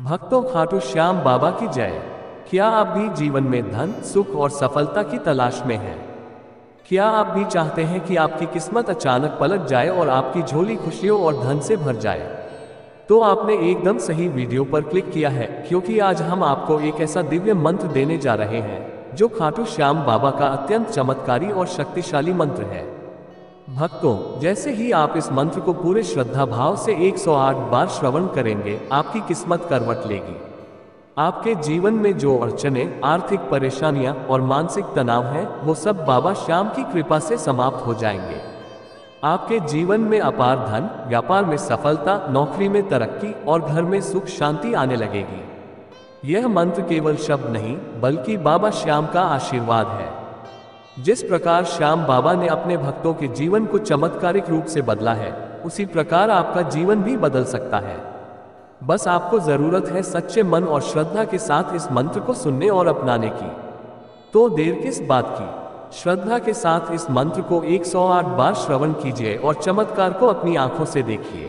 भक्तों, खाटू श्याम बाबा की जय। क्या आप भी जीवन में धन, सुख और सफलता की तलाश में हैं? क्या आप भी चाहते हैं कि आपकी किस्मत अचानक पलट जाए और आपकी झोली खुशियों और धन से भर जाए? तो आपने एकदम सही वीडियो पर क्लिक किया है, क्योंकि आज हम आपको एक ऐसा दिव्य मंत्र देने जा रहे हैं जो खाटू श्याम बाबा का अत्यंत चमत्कारी और शक्तिशाली मंत्र है। भक्तों, जैसे ही आप इस मंत्र को पूरे श्रद्धा भाव से 108 बार श्रवण करेंगे, आपकी किस्मत करवट लेगी। आपके जीवन में जो अड़चने, आर्थिक परेशानियां और मानसिक तनाव हैं, वो सब बाबा श्याम की कृपा से समाप्त हो जाएंगे। आपके जीवन में अपार धन, व्यापार में सफलता, नौकरी में तरक्की और घर में सुख शांति आने लगेगी। यह मंत्र केवल शब्द नहीं, बल्कि बाबा श्याम का आशीर्वाद है। जिस प्रकार श्याम बाबा ने अपने भक्तों के जीवन को चमत्कारिक रूप से बदला है, उसी प्रकार आपका जीवन भी बदल सकता है। बस आपको जरूरत है सच्चे मन और श्रद्धा के साथ इस मंत्र को सुनने और अपनाने की। तो देर किस बात की, श्रद्धा के साथ इस मंत्र को 108 बार श्रवण कीजिए और चमत्कार को अपनी आंखों से देखिए।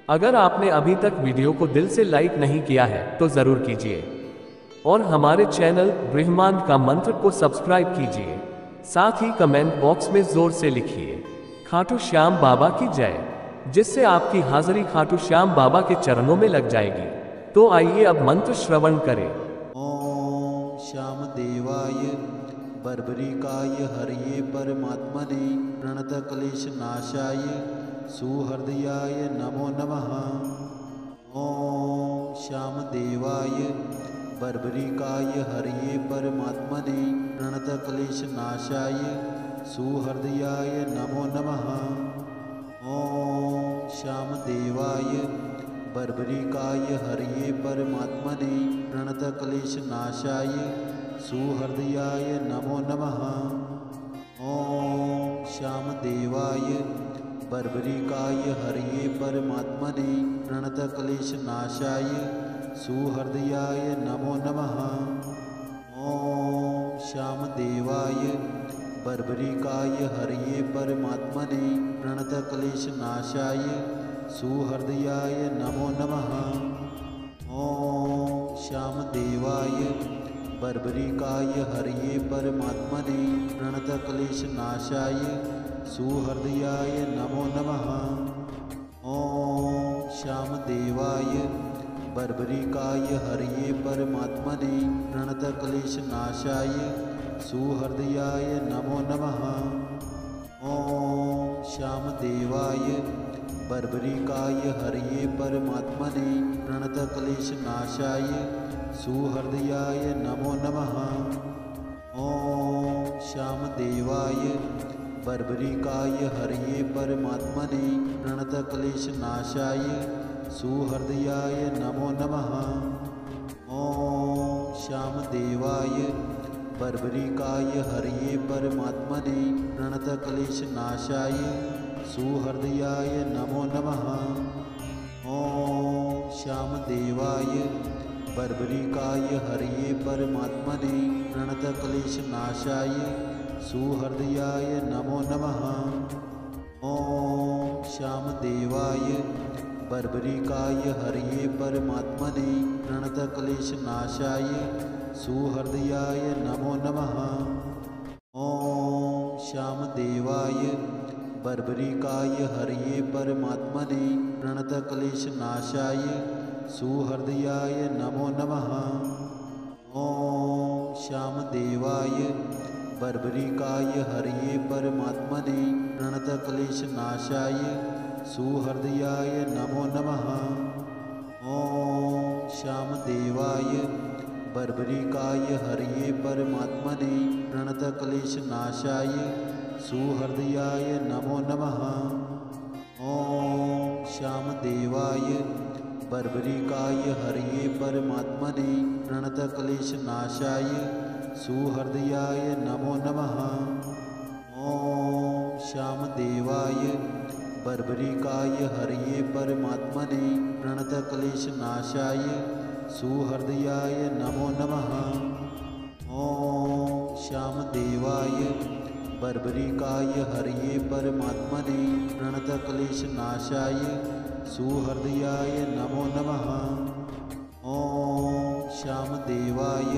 अगर आपने अभी तक वीडियो को दिल से लाइक नहीं किया है तो जरूर कीजिए, और हमारे चैनल ब्रह्मांड का मंत्र को सब्सक्राइब कीजिए। साथ ही कमेंट बॉक्स में जोर से लिखिए खाटू श्याम बाबा की जय, जिससे आपकी हाजिरी खाटू श्याम बाबा के चरणों में लग जाएगी। तो आइए अब मंत्र श्रवण करें। ओम श्याम देवाय बर्बरिकाय हरिये परमात्मने प्रणत क्लेश नाशाय सुहृदयाय नमो नमः। ओम श्याम देवाय बर्बरिकाय हरिये परमात्मने प्रणत क्लेश नाशाय सुहृदयाय नमो नमः। ओम श्याम देवाय बर्बरिकाय हरिये परमात्मने प्रणत क्लेश नाशाय सुहृदयाय नमो नमः। ओम श्याम देवाय बर्बरिकाय हरिये परमात्मने प्रणत क्लेश नाशाय सुहृदयाय नमो नमः। ओम श्याम देवाय बर्बरिकाय हरिये परमात्मने प्रणत क्लेश नाशाय सुहृदयाय नमो नमः। ओम श्याम देवाय बर्बरिकाय हरिये परमात्मने प्रणत क्लेश नाशाय सुहृदयाय नमो नमः। ओम श्याम देवाय बर्बरिकाय हरिये परमात्मने प्रणत क्लेश नाशाय सुहृदयाय नमो नमः। ओम श्याम देवाय बर्बरिकाय हरिये परमात्मने प्रणत क्लेश नाशाय सुहृदयाय नमो नमः। ओम श्याम देवाय बर्बरिकाय हरिये परमात्मने प्रणत क्लेश नाशाय सुहृदयाय नमो नमः। ओम श्याम देवाय बर्बरिकाय हरिये परमात्मने प्रणत क्लेश नाशाय सुहृदयाय नमो नमः। ओम श्याम देवाय बर्बरिकाय हरिये परमात्मने प्रणत क्लेश नाशाय सुहृदयाय नमो नमः। ओम श्याम देवाय बर्बरिकाय हरिये परमात्मने प्रणत क्लेश नाशाय सुहृदयाय नमो नमः। ओम श्याम देवाय बर्बरिकाय हरिये परमात्मने प्रणत क्लेश नाशाय सुहृदयाय नमो नमः। ओम श्याम देवाय बर्बरिकाय हरिये परमात्मने प्रणत क्लेश नाशाय सुहृदयाय नमो नमः। ओम श्याम देवाय बर्बरिकाय हरिये परमात्मने प्रणत क्लेश नाशाय सुहृदयाय नमो नमः। ओम श्याम देवाय बर्बरिकाय हरिये परमात्मने प्रणत क्लेश नाशाय सुहृदयाय नमो नमः। ओम श्याम देवाय बर्बरिकाय हरिये परमात्मने प्रणत क्लेश नाशाय सुहृदयाय नमो नमः। ओम श्याम देवाय बर्बरिकाय हरिये परमात्मने प्रणत क्लेश नाशाय सुहृदयाय नमो नमः। ॐ श्यामदेवाय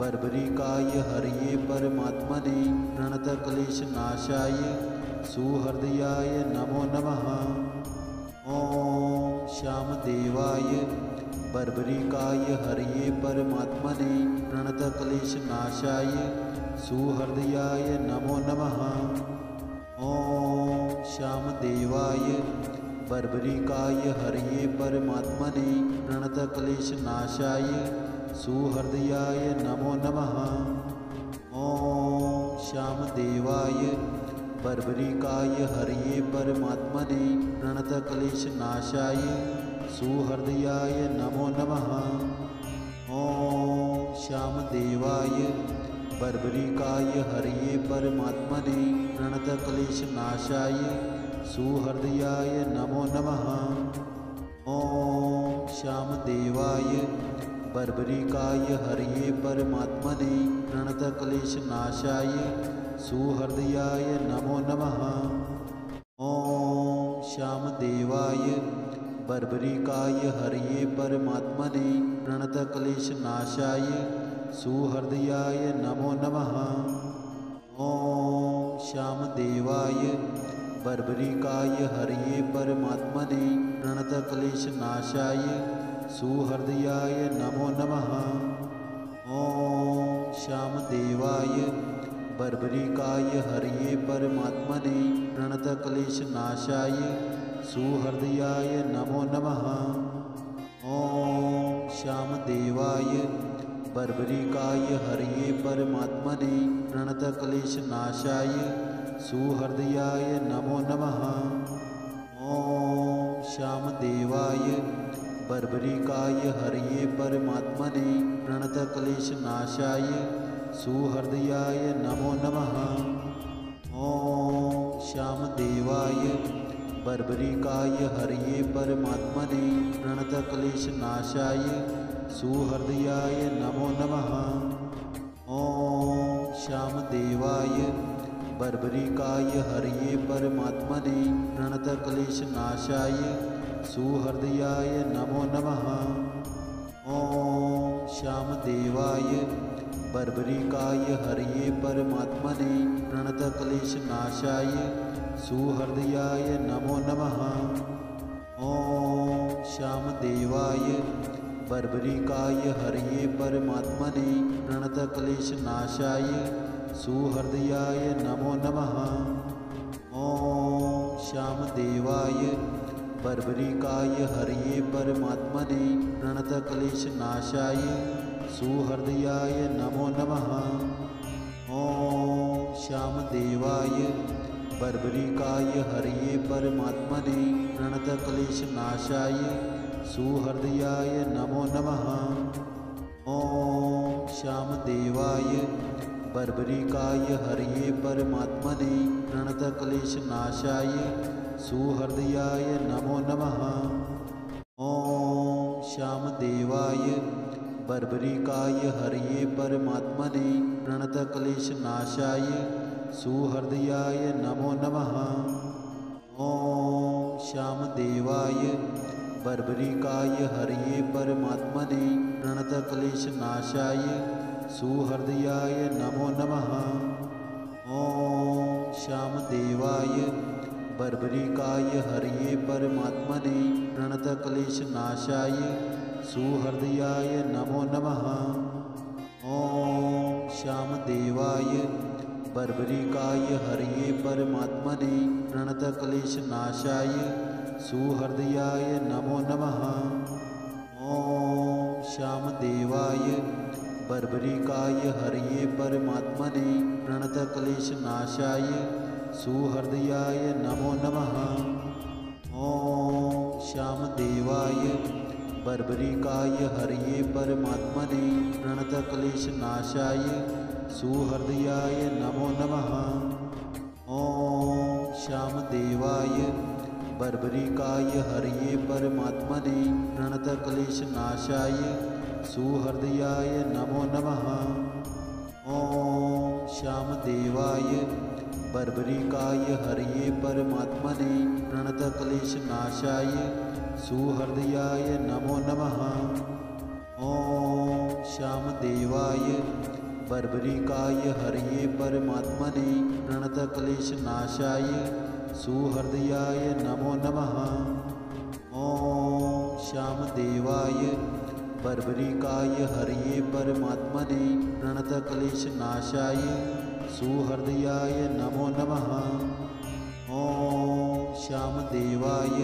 बर्बरिकाय हरये परमात्मने प्रणतक्लेशनाशाय सुहृदयाय नमो नमः। ॐ श्यामदेवाय बर्बरिकाय हरये परमात्मने प्रणतक्लेशनाशाय सुहृदयाय नमो नमः। ॐ श्यामदेवाय बर्बरिकाय हरये परमात्मने प्रणतक्लेशनाशाय सुहृदयाय नमो नमः। ॐ श्यामदेवाय बर्बरिकाय हरये परमात्मने प्रणतक्लेशनाशाय सुहृदयाय नमो नमः। ॐ श्यामदेवाय बर्बरिकाय हरये परमात्मने प्रणतक्लेशनाशाय सुहृदयाय नमो नमः। ॐ श्यामदेवाय बर्बरिकाय हरये परमात्मने प्रणतक्लेशनाशाय सुहृदयाय नमो नमः। ॐ श्यामदेवाय बर्बरिकाय हरये परमात्मने प्रणतक्लेशनाशाय सुहृदयाय नमो नमः। ॐ श्यामदेवाय बर्बरिकाय हरये परमात्मने प्रणतक्लेशनाशाय सुहृदयाय नमो नमः। ॐ श्यामदेवाय बर्बरिकाय हरये परमात्मने प्रणतक्लेशनाशाय सुहृदयाय नमो नमः। ॐ श्यामदेवाय बर्बरिकाय हरये परमात्मने प्रणतक्लेशनाशाय सुहृदयाय नमो नमः। ॐ श्यामदेवाय बर्बरिकाय हरये परमात्मने प्रणतक्लेशनाशाय सुहृदयाय नमो नमः। ॐ श्यामदेवाय बर्बरिकाय हरये परमात्मने प्रणतक्लेशनाशाय सुहृदयाय नमो नमः। ॐ श्यामदेवाय बर्बरिकाय हरये परमात्मने प्रणतक्लेशनाशाय सुहृदयाय नमो नमः। ॐ श्यामदेवाय बर्बरिकाय हरये परमात्मने प्रणतक्लेशनाशाय सुहृदयाय नमो नमः। ॐ श्यामदेवाय बर्बरिकाय हरये परमात्मने प्रणतक्लेशनाशाय सुहृदयाय नमो नमः। ॐ श्यामदेवाय बर्बरिकाय हरये परमात्मने प्रणतक्लेशनाशाय सुहृदयाय नमो नमः। ॐ श्यामदेवाय बर्बरिकाय हरये परमात्मने प्रणतक्लेशनाशाय सुहृदयाय नमो नमः। ॐ श्यामदेवाय बर्बरिकाय हरये परमात्मने प्रणतक्लेशनाशाय सुहृदयाय नमो नमः। ॐ श्यामदेवाय बर्बरिकाय हरये परमात्मने प्रणतक्लेशनाशाय सुहृदयाय नमो नमः। ॐ श्यामदेवाय बर्बरिकाय हरये परमात्मने प्रणतक्लेशनाशाय सुहृदयाय नमो नमः। ॐ श्यामदेवाय बर्बरिकाय हरये परमात्मने प्रणतक्लेशनाशाय सुहृदयाय नमो नमः। ॐ श्यामदेवाय बर्बरिकाय हरये परमात्मने प्रणतक्लेशनाशाय सुहृदयाय नमो नमः। ॐ श्यामदेवाय बर्बरिकाय हरये परमात्मने प्रणतक्लेशनाशाय सुहृदयाय नमो नमः। ॐ श्यामदेवाय बर्बरिकाय हरये परमात्मने प्रणतक्लेशनाशाय सुहृदयाय नमो नमः। ॐ श्यामदेवाय बर्बरिकाय हरये परमात्मने प्रणतक्लेशनाशाय सुहृदयाय नमो नमः। ॐ श्यामदेवाय बर्बरिकाय हरये परमात्मने प्रणतक्लेशनाशाय सुहृदयाय नमो नमः। ॐ श्यामदेवाय बर्बरिकाय हरये परमात्मने प्रणतक्लेशनाशाय सुहृदयाय नमो नमः। ॐ श्यामदेवाय बर्बरिकाय हरये परमात्मने प्रणतक्लेशनाशाय सुहृदयाय नमो नमः। ॐ श्यामदेवाय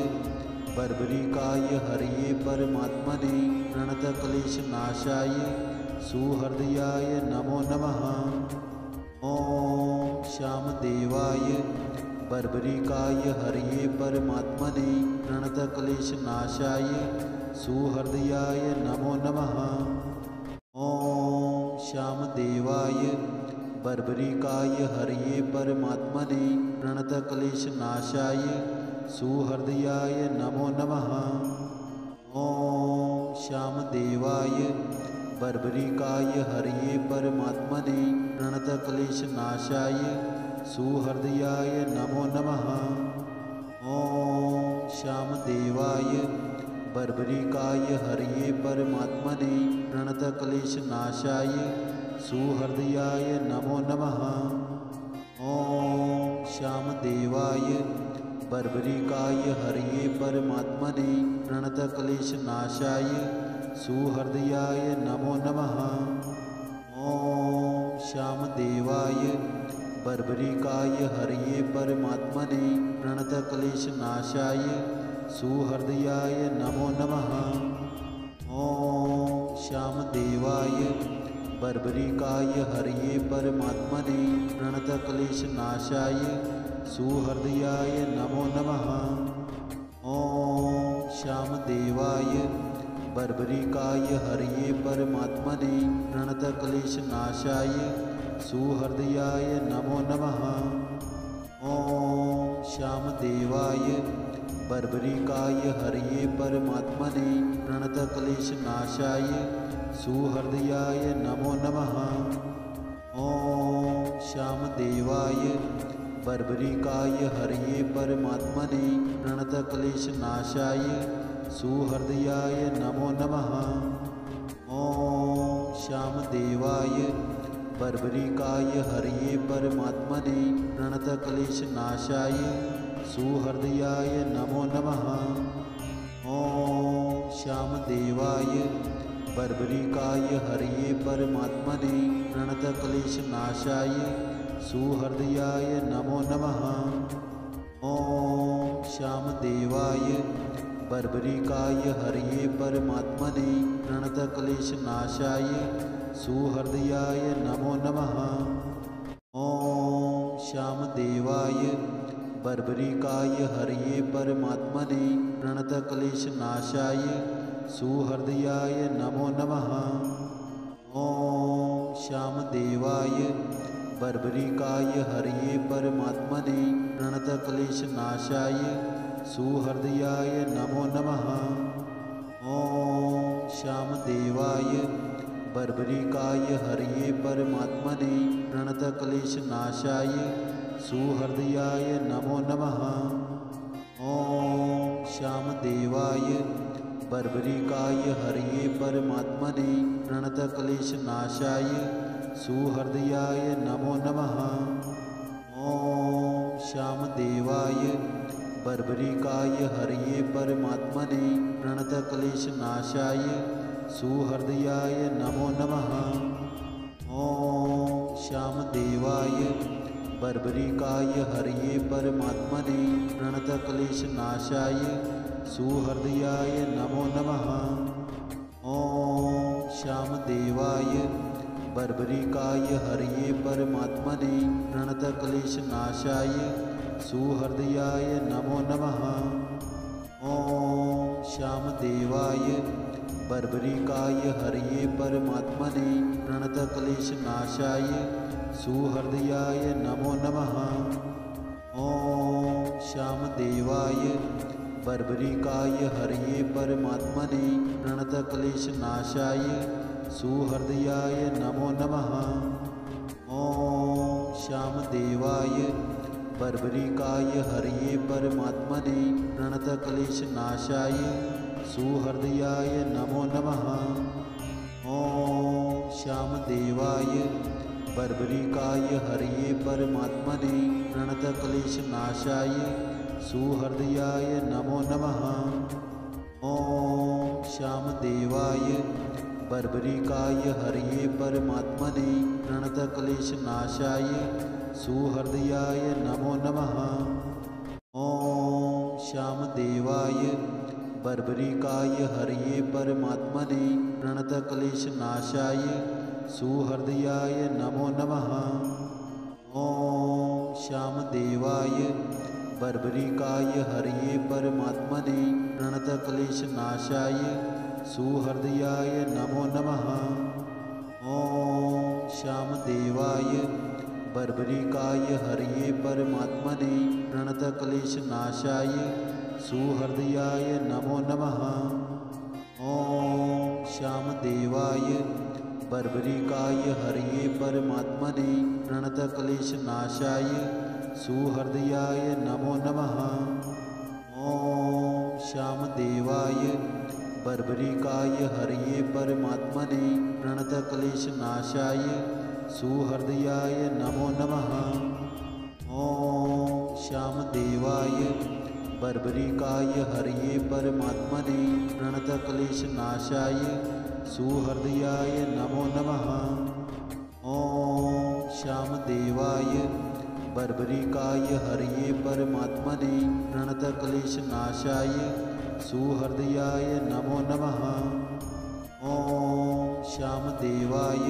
बर्बरिकाय हरये परमात्मने प्रणतक्लेशनाशाय सुहृदयाय नमो नमः। ॐ श्यामदेवाय बर्बरिकाय हरये परमात्मने प्रणतक्लेशनाशाय सुहृदयाय नमो नमः। ॐ श्यामदेवाय बर्बरिकाय हरये परमात्मने प्रणतक्लेशनाशाय सुहृदयाय नमो नमः। ॐ श्यामदेवाय बर्बरिकाय हरये परमात्मने प्रणतक्लेशनाशाय सुहृदयाय नमो नमः। ॐ श्यामदेवाय बर्बरिकाय हरये परमात्मने प्रणतक्लेशनाशाय सुहृदयाय नमो नमः। ॐ श्यामदेवाय बर्बरिकाय हरये परमात्मने प्रणतक्लेशनाशाय सुहृदयाय नमो नमः। ॐ श्यामदेवाय बर्बरिकाय हरये परमात्मने प्रणतक्लेशनाशाय सुहृदयाय नमो नमः। ॐ श्यामदेवाय बर्बरिकाय हरये परमात्मने प्रणतक्लेशनाशाय सुहृदयाय नमो नमः। ॐ श्यामदेवाय बर्बरिकाय हरये परमात्मने प्रणतक्लेशनाशाय सुहृदयाय नमो नमः। ॐ श्यामदेवाय बर्बरिकाय हरये परमात्मने प्रणतक्लेशनाशाय सुहृदयाय नमो नमः। ॐ श्यामदेवाय बर्बरिकाय हरये परमात्मने प्रणतक्लेशनाशाय सुहृदयाय नमो नमः। ॐ श्यामदेवाय बर्बरिकाय हरये परमात्मने प्रणतक्लेशनाशाय सुहृदयाय नमो नमः। ॐ श्यामदेवाय बर्बरिकाय हरये परमात्मने प्रणतक्लेशनाशाय सुहृदयाय नमो नमः। ॐ श्यामदेवाय बर्बरिकाय हरये परमात्मने प्रणतक्लेशनाशाय सुहृदयाय नमो नमः। ॐ श्यामदेवाय बर्बरिकाय हरये परमात्मने प्रणतक्लेशनाशाय सुहृदयाय नमो नमः। ॐ श्यामदेवाय बर्बरिकाय हरये परमात्मने प्रणतक्लेशनाशाय सुहृदयाय नमो नमः। ॐ श्यामदेवाय बर्बरिकाय हरये परमात्मने प्रणतक्लेशनाशाय सुहृदयाय नमो नमः। ॐ श्यामदेवाय बर्बरिकाय हरये परमात्मने प्रणतक्लेशनाशाय सुहृदयाय नमो नमः। ॐ श्यामदेवाय बर्बरिकाय हरये परमात्मने प्रणतक्लेशनाशाय सुहृदयाय नमो नमः। ॐ श्यामदेवाय बर्बरिकाय हरये परमात्मने प्रणतक्लेशनाशाय सुहृदयाय नमो नमः। ॐ श्यामदेवाय बर्बरिकाय हरये परमात्मने प्रणतक्लेशनाशाय सुहृदयाय नमो नमः। ॐ श्यामदेवाय बर्बरिकाय हरये परमात्मने प्रणतक्लेशनाशाय सुहृदयाय नमो नमः। ॐ श्यामदेवाय बर्बरिकाय हरये परमात्मने प्रणतक्लेशनाशाय सुहृदयाय नमो नमः। ॐ श्यामदेवाय बर्बरिकाय हरये परमात्मने प्रणतक्लेशनाशाय सुहृदयाय नमो नमः। ॐ श्यामदेवाय बर्बरिकाय हरये परमात्मने प्रणतक्लेशनाशाय सुहृदयाय नमो नमः। ॐ श्यामदेवाय बर्बरिकाय हरये परमात्मने प्रणतक्लेशनाशाय सुहृदयाय नमो नमः। ॐ श्यामदेवाय बर्बरिकाय हरये परमात्मने प्रणतक्लेशनाशाय सुहृदयाय नमो नमः। ॐ श्यामदेवाय बर्बरिकाय हरये परमात्मने प्रणतक्लेशनाशाय सुहृदयाय नमो नमः। ॐ श्यामदेवाय बर्बरिकाय हरये परमात्मने प्रणतक्लेशनाशाय सुहृदयाय नमो नमः। ॐ श्यामदेवाय बर्बरिकाय हरये परमात्मने प्रणतक्लेशनाशाय सुहृदयाय नमो नमः। ॐ श्यामदेवाय बर्बरिकाय हरये परमात्मने प्रणतक्लेशनाशाय सुहृदयाय नमो नमः। ॐ श्यामदेवाय बर्बरिकाय हरये परमात्मने प्रणतक्लेशनाशाय सुहृदयाय नमो नमः। ॐ श्यामदेवाय बर्बरिकाय हरये परमात्मने प्रणतक्लेशनाशाय सुहृदयाय नमो नमः। ॐ श्यामदेवाय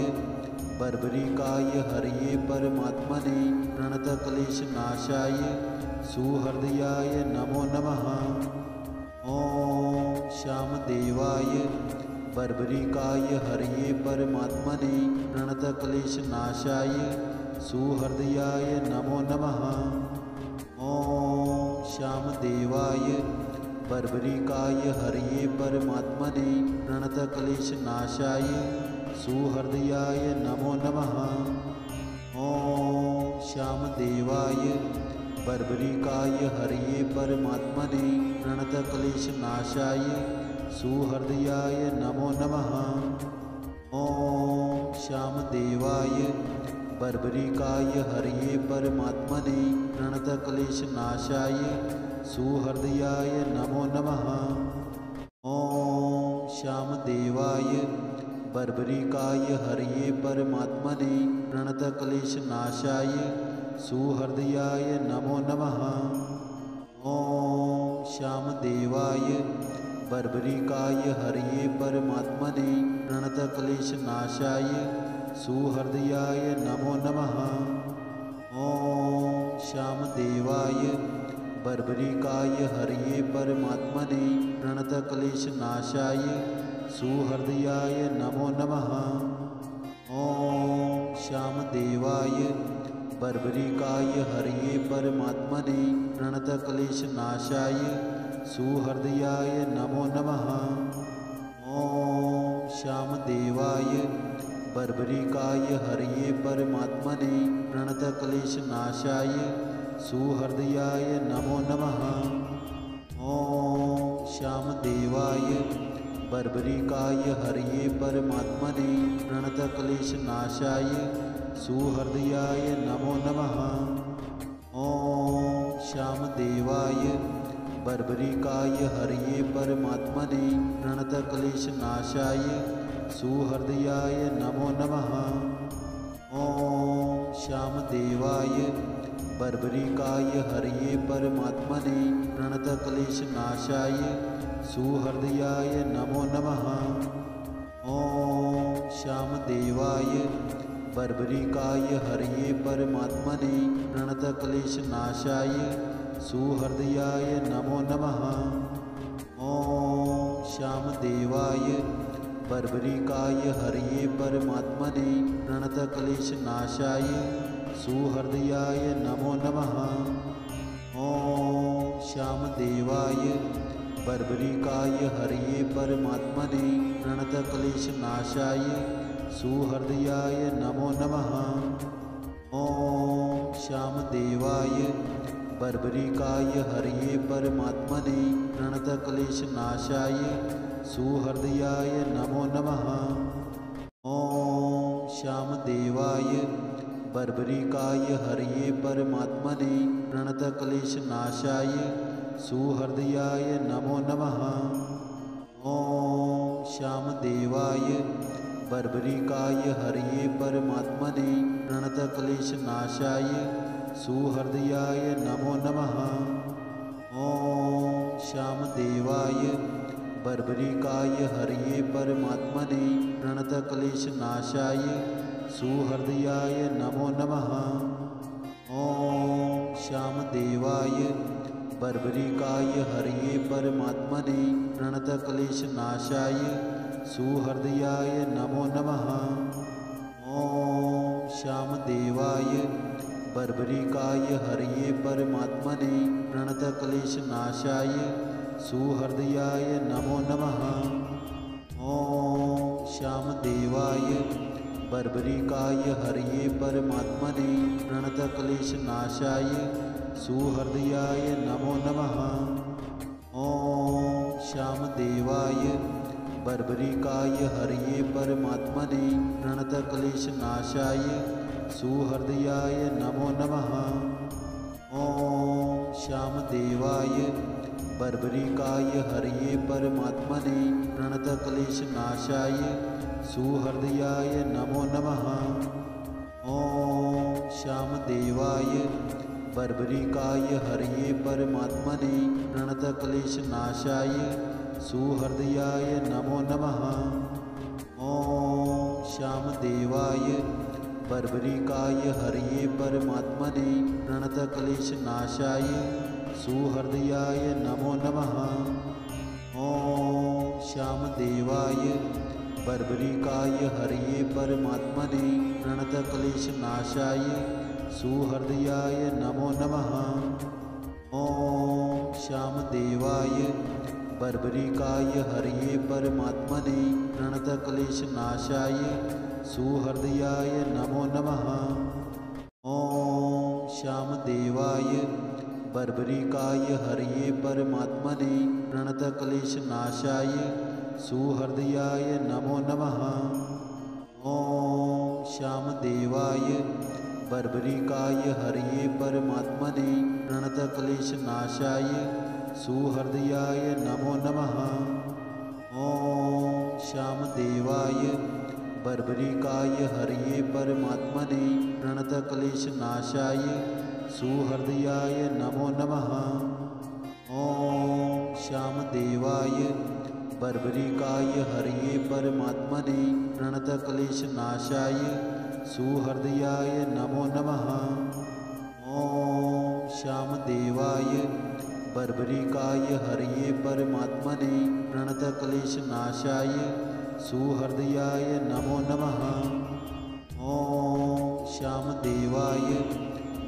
बर्बरिकाय हरये परमात्मने प्रणतक्लेशनाशाय सुहृदयाय नमो नमः। ॐ श्यामदेवाय बर्बरिकाय हरये परमात्मने प्रणतक्लेशनाशाय सुहृदयाय नमो नमः। ॐ श्यामदेवाय बर्बरिकाय हरये परमात्मने प्रणतक्लेशनाशाय सुहृदयाय नमो नमः। ॐ श्यामदेवाय बर्बरिकाय हरये परमात्मने प्रणतक्लेशनाशाय सुहृदयाय नमो नमः। ॐ श्यामदेवाय बर्बरिकाय हरये परमात्मने प्रणतक्लेशनाशाय सुहृदयाय नमो नमः। ॐ श्यामदेवाय बर्बरिकाय हरये परमात्मने प्रणतक्लेशनाशाय सुहृदयाय नमो नमः। ॐ श्यामदेवाय बर्बरिकाय हरये परमात्मने प्रणतक्लेशनाशाय सुहृदयाय नमो नमः। ॐ श्यामदेवाय बर्बरिकाय हरये परमात्मने प्रणतक्लेशनाशाय सुहृदयाय नमो नमः। ॐ श्यामदेवाय बर्बरिकाय हरये परमात्मने प्रणतक्लेशनाशाय सुहृदयाय नमो नमः। ॐ श्यामदेवाय बर्बरिकाय हरये परमात्मने प्रणतक्लेशनाशाय सुहृदयाय नमो नमः। ॐ श्यामदेवाय बर्बरिकाय हरये परमात्मने प्रणतक्लेशनाशाय सुहृदयाय नमो नमः। ॐ श्यामदेवाय बर्बरिकाय हरये परमात्मने प्रणतक्लेशनाशाय सुहृदयाय नमो नमः। ॐ श्यामदेवाय बर्बरिकाय हरये परमात्मने प्रणतक्लेशनाशाय सुहृदयाय नमो नमः। ॐ श्यामदेवाय बर्बरिकाय हरये परमात्मने प्रणतक्लेशनाशाय सुहृदयाय नमो नमः। ॐ श्यामदेवाय बर्बरिकाय हरये परमात्मने प्रणतक्लेशनाशाय सुहृदयाय नमो नमः। ॐ श्यामदेवाय बर्बरिकाय हरये परमात्मने प्रणतक्लेशनाशाय सुहृदयाय नमो नमः। ॐ श्यामदेवाय बर्बरिकाय हरये परमात्मने प्रणतक्लेशनाशाय सुहृदयाय नमो नमः। ॐ श्यामदेवाय बर्बरिकाय हरये परमात्मने प्रणतक्लेशनाशाय सुहृदयाय नमो नमः। ॐ श्यामदेवाय बर्बरिकाय हरये परमात्मने प्रणतक्लेशनाशाय सुहृदयाय नमो नमः। ॐ श्यामदेवाय बर्बरिकाय हरये परमात्मने प्रणतक्लेशनाशाय सुहृदयाय नमो नमः। ॐ श्यामदेवाय बर्बरिकाय हरये परमात्मने प्रणतक्लेशनाशाय सुहृदयाय नमो नमः। ॐ श्यामदेवाय बर्बरिकाय हरये परमात्मने प्रणतक्लेशनाशाय सुहृदयाय नमो नमः। ॐ श्यामदेवाय बर्बरिकाय हरये परमात्मने प्रणतक्लेशनाशाय सुहृदयाय नमो नमः। ॐ श्यामदेवाय बर्बरिकाय हरये परमात्मने प्रणतक्लेशनाशाय सुहृदयाय नमो नमः। ॐ श्यामदेवाय बर्बरिकाय हरये परमात्मने प्रणतक्लेशनाशाय सुहृदयाय नमो नमः। ॐ श्यामदेवाय बर्बरिकाय हरये परमात्मने प्रणतक्लेशनाशाय सुहृदयाय नमो नमः। ॐ श्यामदेवाय बर्बरिकाय हरये परमात्मने प्रणतक्लेशनाशाय सुहृदयाय नमो नमः। ॐ श्यामदेवाय बर्बरिकाय हरये परमात्मने प्रणतक्लेशनाशाय सुहृदयाय नमो नमः। ॐ श्यामदेवाय बर्बरिकाय हरये परमात्मने प्रणतक्लेशनाशाय सुहृदयाय नमो नमः। ॐ श्यामदेवाय बर्बरिकाय हरये परमात्मने प्रणतक्लेशनाशाय सुहृदयाय नमो नमः। ॐ श्यामदेवाय बर्बरिकाय हरये परमात्मने प्रणतक्लेशनाशाय सुहृदयाय नमो नमः। ॐ श्यामदेवाय बर्बरिकाय हरये परमात्मने प्रणतक्लेशनाशाय सुहृदयाय नमो नमः। ॐ श्यामदेवाय बर्बरिकाय हरये परमात्मने प्रणतक्लेशनाशाय सुहृदयाय नमो नमः। ॐ श्यामदेवाय बर्बरिकाय हरये परमात्मने प्रणतक्लेशनाशाय सुहृदयाय नमो नमः। ॐ श्यामदेवाय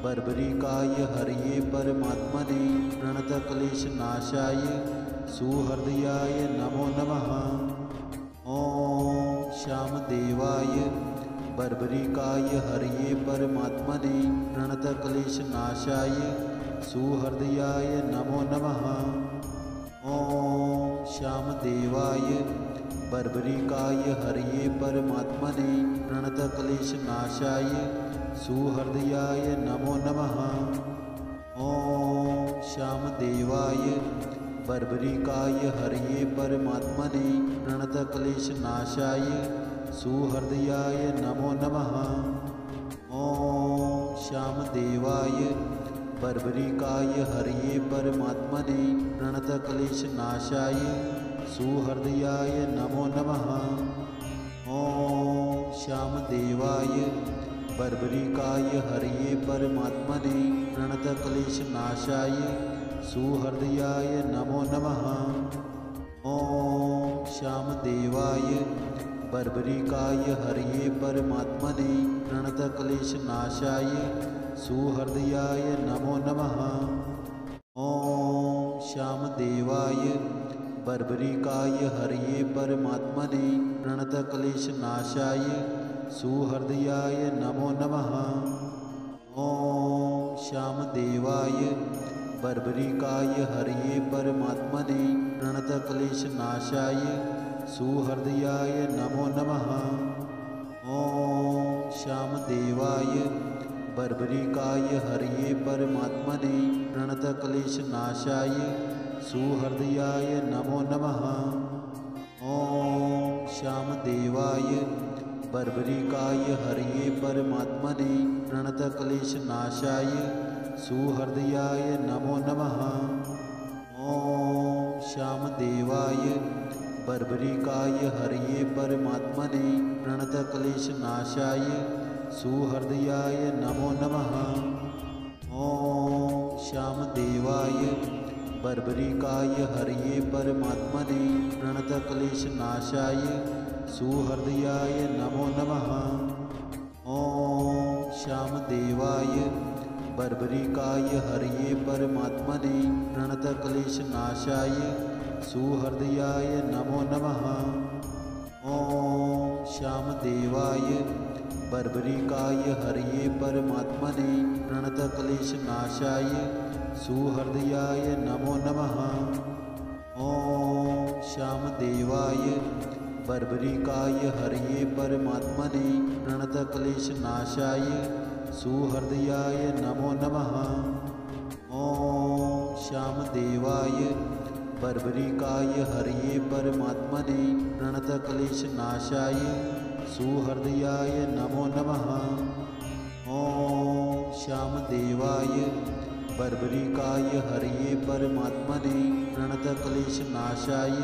बर्बरिकाय हरये परमात्मने प्रणतक्लेशनाशाय सुहृदयाय नमो नमः। ॐ श्यामदेवाय बर्बरिकाय हरये परमात्मने प्रणतक्लेशनाशाय सुहृदयाय नमो नमः। ॐ श्यामदेवाय बर्बरिकाय हरये परमात्मने प्रणतक्लेशनाशाय सुहृदयाय नमो नमः। ॐ श्यामदेवाय बर्बरिकाय हरये परमात्मने प्रणतक्लेशनाशाय सुहृदयाय नमो नमः। ॐ श्यामदेवाय बर्बरिकाय हरये परमात्मने प्रणतक्लेशनाशाय सुहृदयाय नमो नमः। ॐ श्यामदेवाय बर्बरिकाय हरये परमात्मने प्रणतक्लेशनाशाय सुहृदयाय नमो नमः। ॐ श्यामदेवाय बर्बरिकाय हरये परमात्मने प्रणतक्लेशनाशाय सुहृदयाय नमो नमः। ॐ श्यामदेवाय बर्बरिकाय हरये परमात्मने प्रणतक्लेशनाशाय सुहृदयाय नमो नमः। ॐ श्यामदेवाय बर्बरिकाय हरये परमात्मने प्रणतक्लेशनाशाय सुहृदयाय नमो नमः। ॐ श्यामदेवाय बर्बरिकाय हरये परमात्मने प्रणतक्लेशनाशाय सुहृदयाय नमो नमः। ॐ श्यामदेवाय बर्बरिकाय हरये परमात्मने प्रणतक्लेशनाशाय सुहृदयाय नमो नमः। ॐ श्यामदेवाय बर्बरिकाय हरये परमात्मने प्रणतक्लेशनाशाय सुहृदयाय नमो नमः। ॐ श्यामदेवाय बर्बरिकाय हरये परमात्मने प्रणतक्लेशनाशाय सुहृदयाय नमो नमः। ॐ श्यामदेवाय बर्बरिकाय हरये परमात्मने प्रणतक्लेशनाशाय सुहृदयाय नमो नमः। ॐ श्यामदेवाय बर्बरिकाय हरये परमात्मने प्रणतक्लेशनाशाय सुहृदयाय नमो नमः। ॐ श्यामदेवाय बर्बरिकाय हरये परमात्मने प्रणतक्लेशनाशाय सुहृदयाय नमो नमः। ॐ श्यामदेवाय बर्बरिकाय हरये परमात्मने प्रणतक्लेशनाशाय सुहृदयाय नमो नमः। ॐ श्यामदेवाय बर्बरिकाय हरये परमात्मने प्रणतक्लेशनाशाय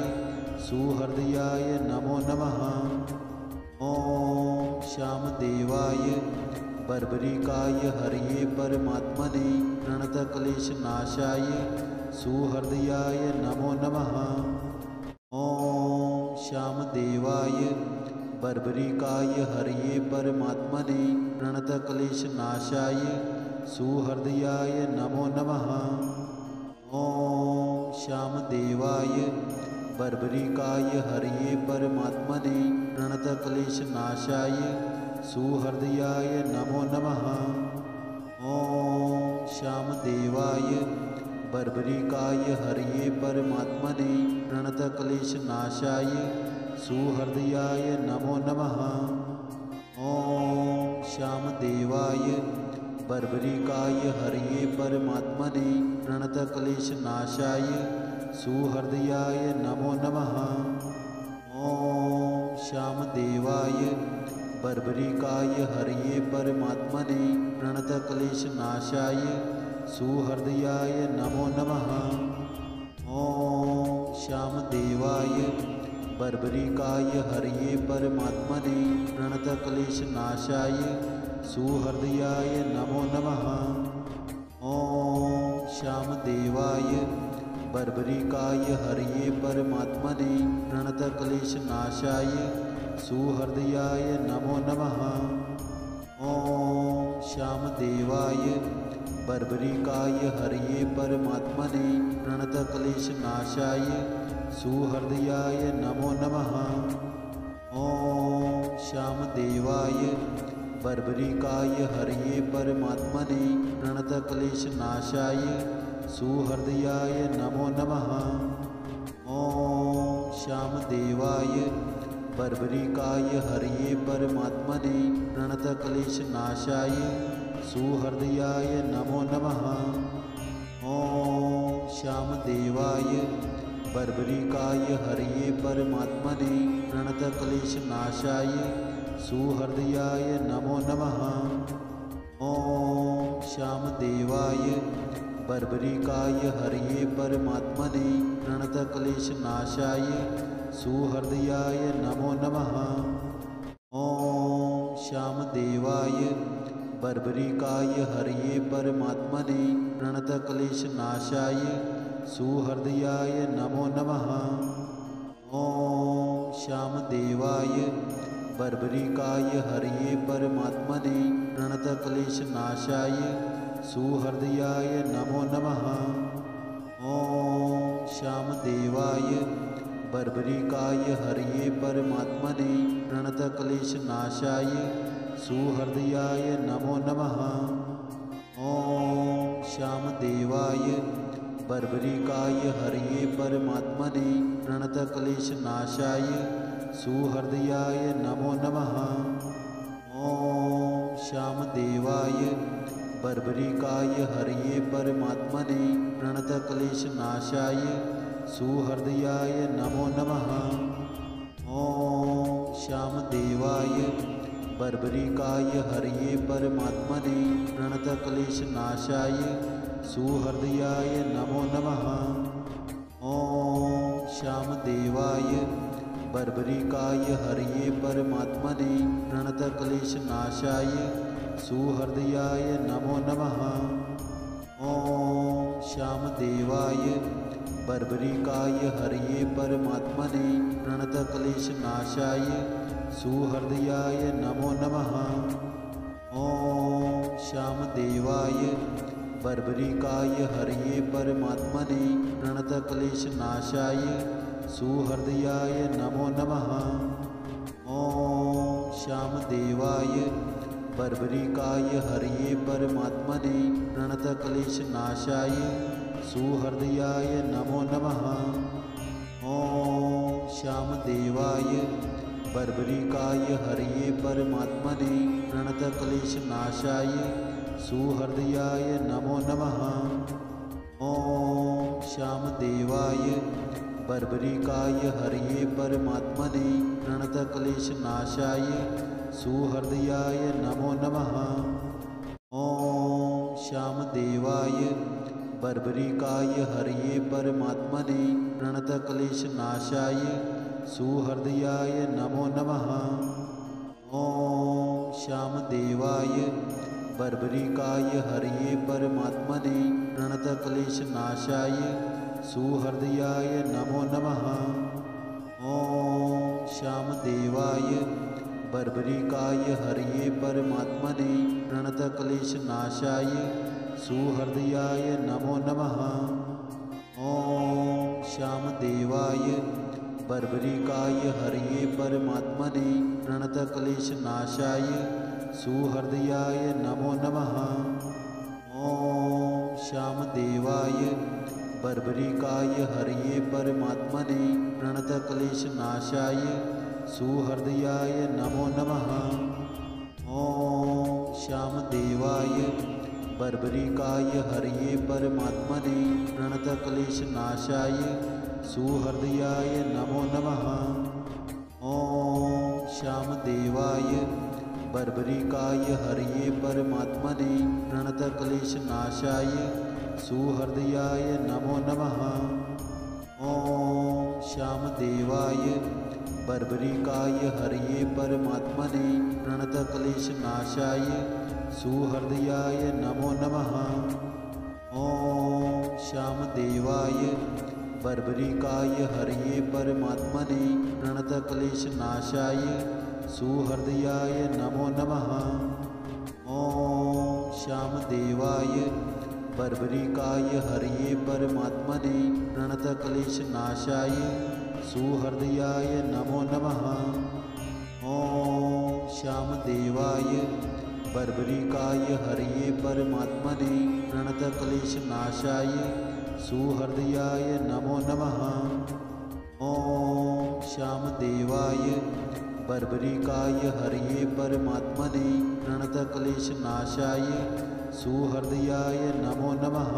सुहृदयाय नमो नमः। ॐ श्यामदेवाय बर्बरिकाय हरये परमात्मने प्रणतक्लेशनाशाय सुहृदयाय नमो नमः। ॐ श्यामदेवाय बर्बरिकाय हरये परमात्मने प्रणतक्लेशनाशाय सुहृदयाय नमो नमः। ॐ श्यामदेवाय बर्बरिकाय हरये परमात्मने प्रणतक्लेशनाशाय सुहृदयाय नमो नमः। ॐ श्यामदेवाय बर्बरिकाय हरये परमात्मने प्रणतक्लेशनाशाय सुहृदयाय नमो नमः। ॐ श्यामदेवाय बर्बरिकाय हरये परमात्मने प्रणतक्लेशनाशाय सुहृदयाय नमो नमः। ॐ श्यामदेवाय बर्बरिकाय हरये परमात्मने प्रणतक्लेशनाशाय सुहृदयाय नमो नमः। ॐ श्यामदेवाय बर्बरिकाय हरये परमात्मने प्रणतक्लेशनाशाय सुहृदयाय नमो नमः। ॐ श्यामदेवाय बर्बरिकाय हरये परमात्मने प्रणतक्लेशनाशाय सुहृदयाय नमो नमः। ॐ श्यामदेवाय बर्बरिकाय हरये परमात्मने प्रणतक्लेशनाशाय सुहृदयाय नमो नमः। ॐ श्यामदेवाय बर्बरिकाय हरये परमात्मने प्रणतक्लेशनाशाय सुहृदयाय नमो नमः। ॐ श्यामदेवाय बर्बरिकाय हरये परमात्मने प्रणतक्लेशनाशाय सुहृदयाय नमो नमः। ॐ श्यामदेवाय बर्बरिकाय हरये परमात्मने प्रणतक्लेशनाशाय सुहृदयाय नमो नमः। ॐ श्यामदेवाय बर्बरिकाय हरये परमात्मने प्रणतक्लेशनाशाय सुहृदयाय नमो नमः। ॐ श्यामदेवाय बर्बरिकाय हरये परमात्मने प्रणतक्लेशनाशाय सुहृदयाय नमो नमः। ॐ श्यामदेवाय बर्बरिकाय हरये परमात्मने प्रणतक्लेशनाशाय सुहृदयाय नमो नमः। ॐ श्यामदेवाय बर्बरिकाय हरये परमात्मने प्रणतक्लेशनाशाय सुहृदयाय नमो नमः। ॐ श्यामदेवाय बर्बरिकाय हरये परमात्मने प्रणतक्लेशनाशाय सुहृदयाय नमो नमः। ॐ श्यामदेवाय बर्बरिकाय हरये परमात्मने प्रणतक्लेशनाशाय सुहृदयाय नमो नमः। ॐ श्यामदेवाय बर्बरिकाय हरये परमात्मने प्रणतक्लेशनाशाय सुहृदयाय नमो नमः। ॐ श्यामदेवाय बर्बरिकाय हरये परमात्मने प्रणतक्लेशनाशाय सुहृदयाय नमो नमः। ॐ श्यामदेवाय बर्बरिकाय हरये परमात्मने प्रणतक्लेशनाशाय सुहृदयाय नमो नमः। ॐ श्यामदेवाय बर्बरिकाय हरये परमात्मने प्रणतक्लेशनाशाय सुहृदयाय नमो नमः। ॐ श्यामदेवाय बर्बरिकाय हरये परमात्मने प्रणतक्लेशनाशाय सुहृदयाय नमो नमः। ॐ श्यामदेवाय बर्बरिकाय हरये परमात्मने प्रणतक्लेशनाशाय सुहृदयाय नमो नमः। ॐ श्यामदेवाय बर्बरिकाय हरये परमात्मने प्रणतक्लेशनाशाय सुहृदयाय नमो नमः। ॐ श्यामदेवाय बर्बरिकाय हरये परमात्मने प्रणतक्लेशनाशाय सुहृदयाय नमो नमः। ॐ श्यामदेवाय बर्बरिकाय हरये परमात्मने प्रणतक्लेशनाशाय सुहृदयाय नमो नमः। ॐ श्यामदेवाय बर्बरिकाय हरये परमात्मने प्रणतक्लेशनाशाय सुहृदयाय नमो नमः। ॐ श्यामदेवाय बर्बरिकाय हरये परमात्मने प्रणतक्लेशनाशाय सुहृदयाय नमो नमः। ॐ श्यामदेवाय बर्बरिकाय हरये परमात्मने प्रणतक्लेशनाशाय सुहृदयाय नमो नमः। ॐ श्यामदेवाय बर्बरिकाय हरये परमात्मने प्रणतक्लेशनाशाय सुहृदयाय नमो नमः। ॐ श्यामदेवाय बर्बरिकाय हरये परमात्मने प्रणतक्लेशनाशाय सुहृदयाय नमो नमः। ॐ श्यामदेवाय बर्बरिकाय हरये परमात्मने प्रणतक्लेशनाशाय सुहृदयाय नमो नमः। ॐ श्यामदेवाय बर्बरिकाय हरये परमात्मने प्रणतक्लेशनाशाय सुहृदयाय नमो नमः। ॐ श्यामदेवाय बर्बरिकाय हरये परमात्मने प्रणतक्लेशनाशाय सुहृदयाय नमो नमः। ॐ श्यामदेवाय बर्बरिकाय हरये परमात्मने प्रणतक्लेशनाशाय सुहृदयाय नमो नमः। ॐ श्यामदेवाय बर्बरिकाय हरये परमात्मने प्रणतक्लेशनाशाय सुहृदयाय नमो नमः।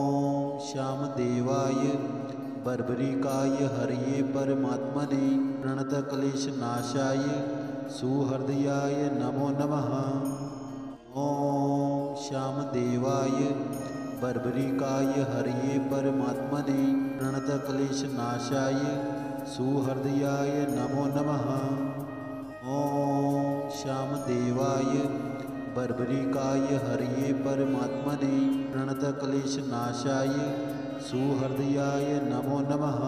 ॐ श्यामदेवाय बर्बरिकाय हरये परमात्मने प्रणतक्लेशनाशाय सुहृदयाय नमो नमः। ॐ श्यामदेवाय बर्बरिकाय हरये परमात्मने प्रणतक्लेशनाशाय सुहृदयाय नमो नमः। ॐ श्यामदेवाय बर्बरिकाय हरये परमात्मने प्रणतक्लेशनाशाय सुहृदयाय नमो नमः।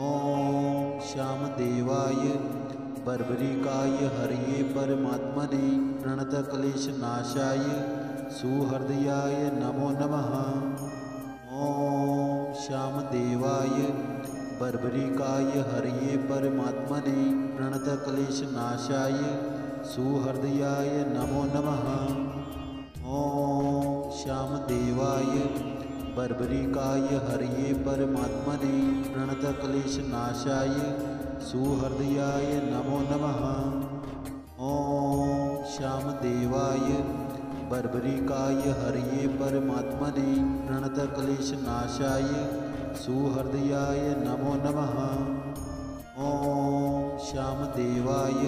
ॐ श्यामदेवाय बर्बरिकाय हरये परमात्मने प्रणतक्लेशनाशाय सुहृदयाय नमो नमः। ॐ श्यामदेवाय बर्बरिकाय हरये परमात्मने प्रणतक्लेशनाशाय सुहृदयाय नमो नमः। ॐ श्यामदेवाय बर्बरिकाय हरये परमात्मने प्रणतक्लेशनाशाय सुहृदयाय नमो नमः। ॐ श्यामदेवाय बर्बरिकाय हरये परमात्मने प्रणतक्लेशनाशाय सुहृदयाय नमो नमः। ॐ श्यामदेवाय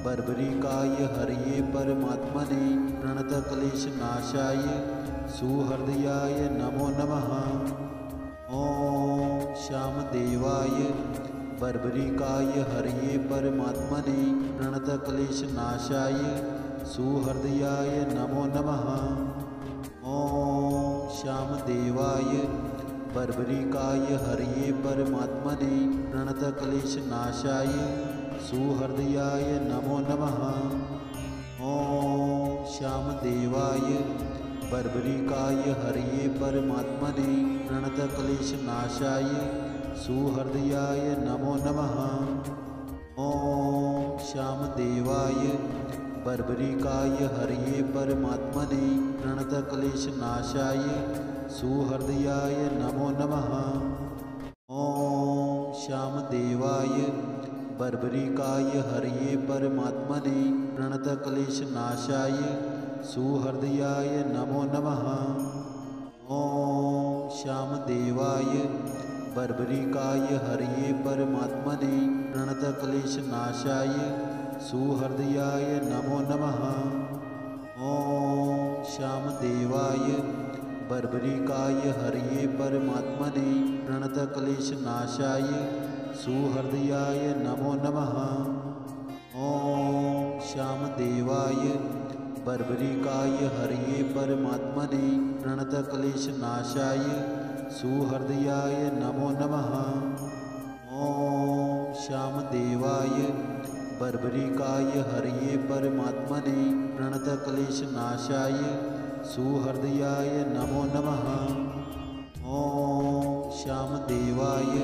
बर्बरिकाय हरये परमात्मने प्रणतक्लेशनाशाय सुहृदयाय नमो नमः। ॐ श्यामदेवाय बर्बरिकाय हरये परमात्मने प्रणतक्लेशनाशाय सुहृदयाय नमो नमः। ॐ श्यामदेवाय बर्बरिकाय हरये परमात्मने प्रणतक्लेशनाशाय सुहृदयाय नमो नमः। ॐ श्यामदेवाय बर्बरिकाय हरये परमात्मने प्रणतक्लेशनाशाय सुहृदयाय नमो नमः। ॐ श्यामदेवाय बर्बरिकाय हरये परमात्मने प्रणतक्लेशनाशाय सुहृदयाय नमो नमः। ॐ श्यामदेवाय बर्बरिकाय हरये परमात्मने प्रणतक्लेशनाशाय सुहृदयाय नमो नमः। ॐ श्यामदेवाय बर्बरिकाय हरये परमात्मने प्रणतक्लेशनाशाय सुहृदयाय नमो नमः। ॐ श्यामदेवाय बर्बरिकाय हरये परमात्मने प्रणतक्लेशनाशाय सुहृदयाय नमो नमः। ॐ श्यामदेवाय बर्बरिकाय हरये परमात्मने प्रणतक्लेशनाशाय सुहृदयाय नमो नमः। ॐ श्यामदेवाय बर्बरिकाय हरये परमात्मने प्रणतक्लेशनाशाय सुहृदयाय नमो नमः। ॐ श्यामदेवाय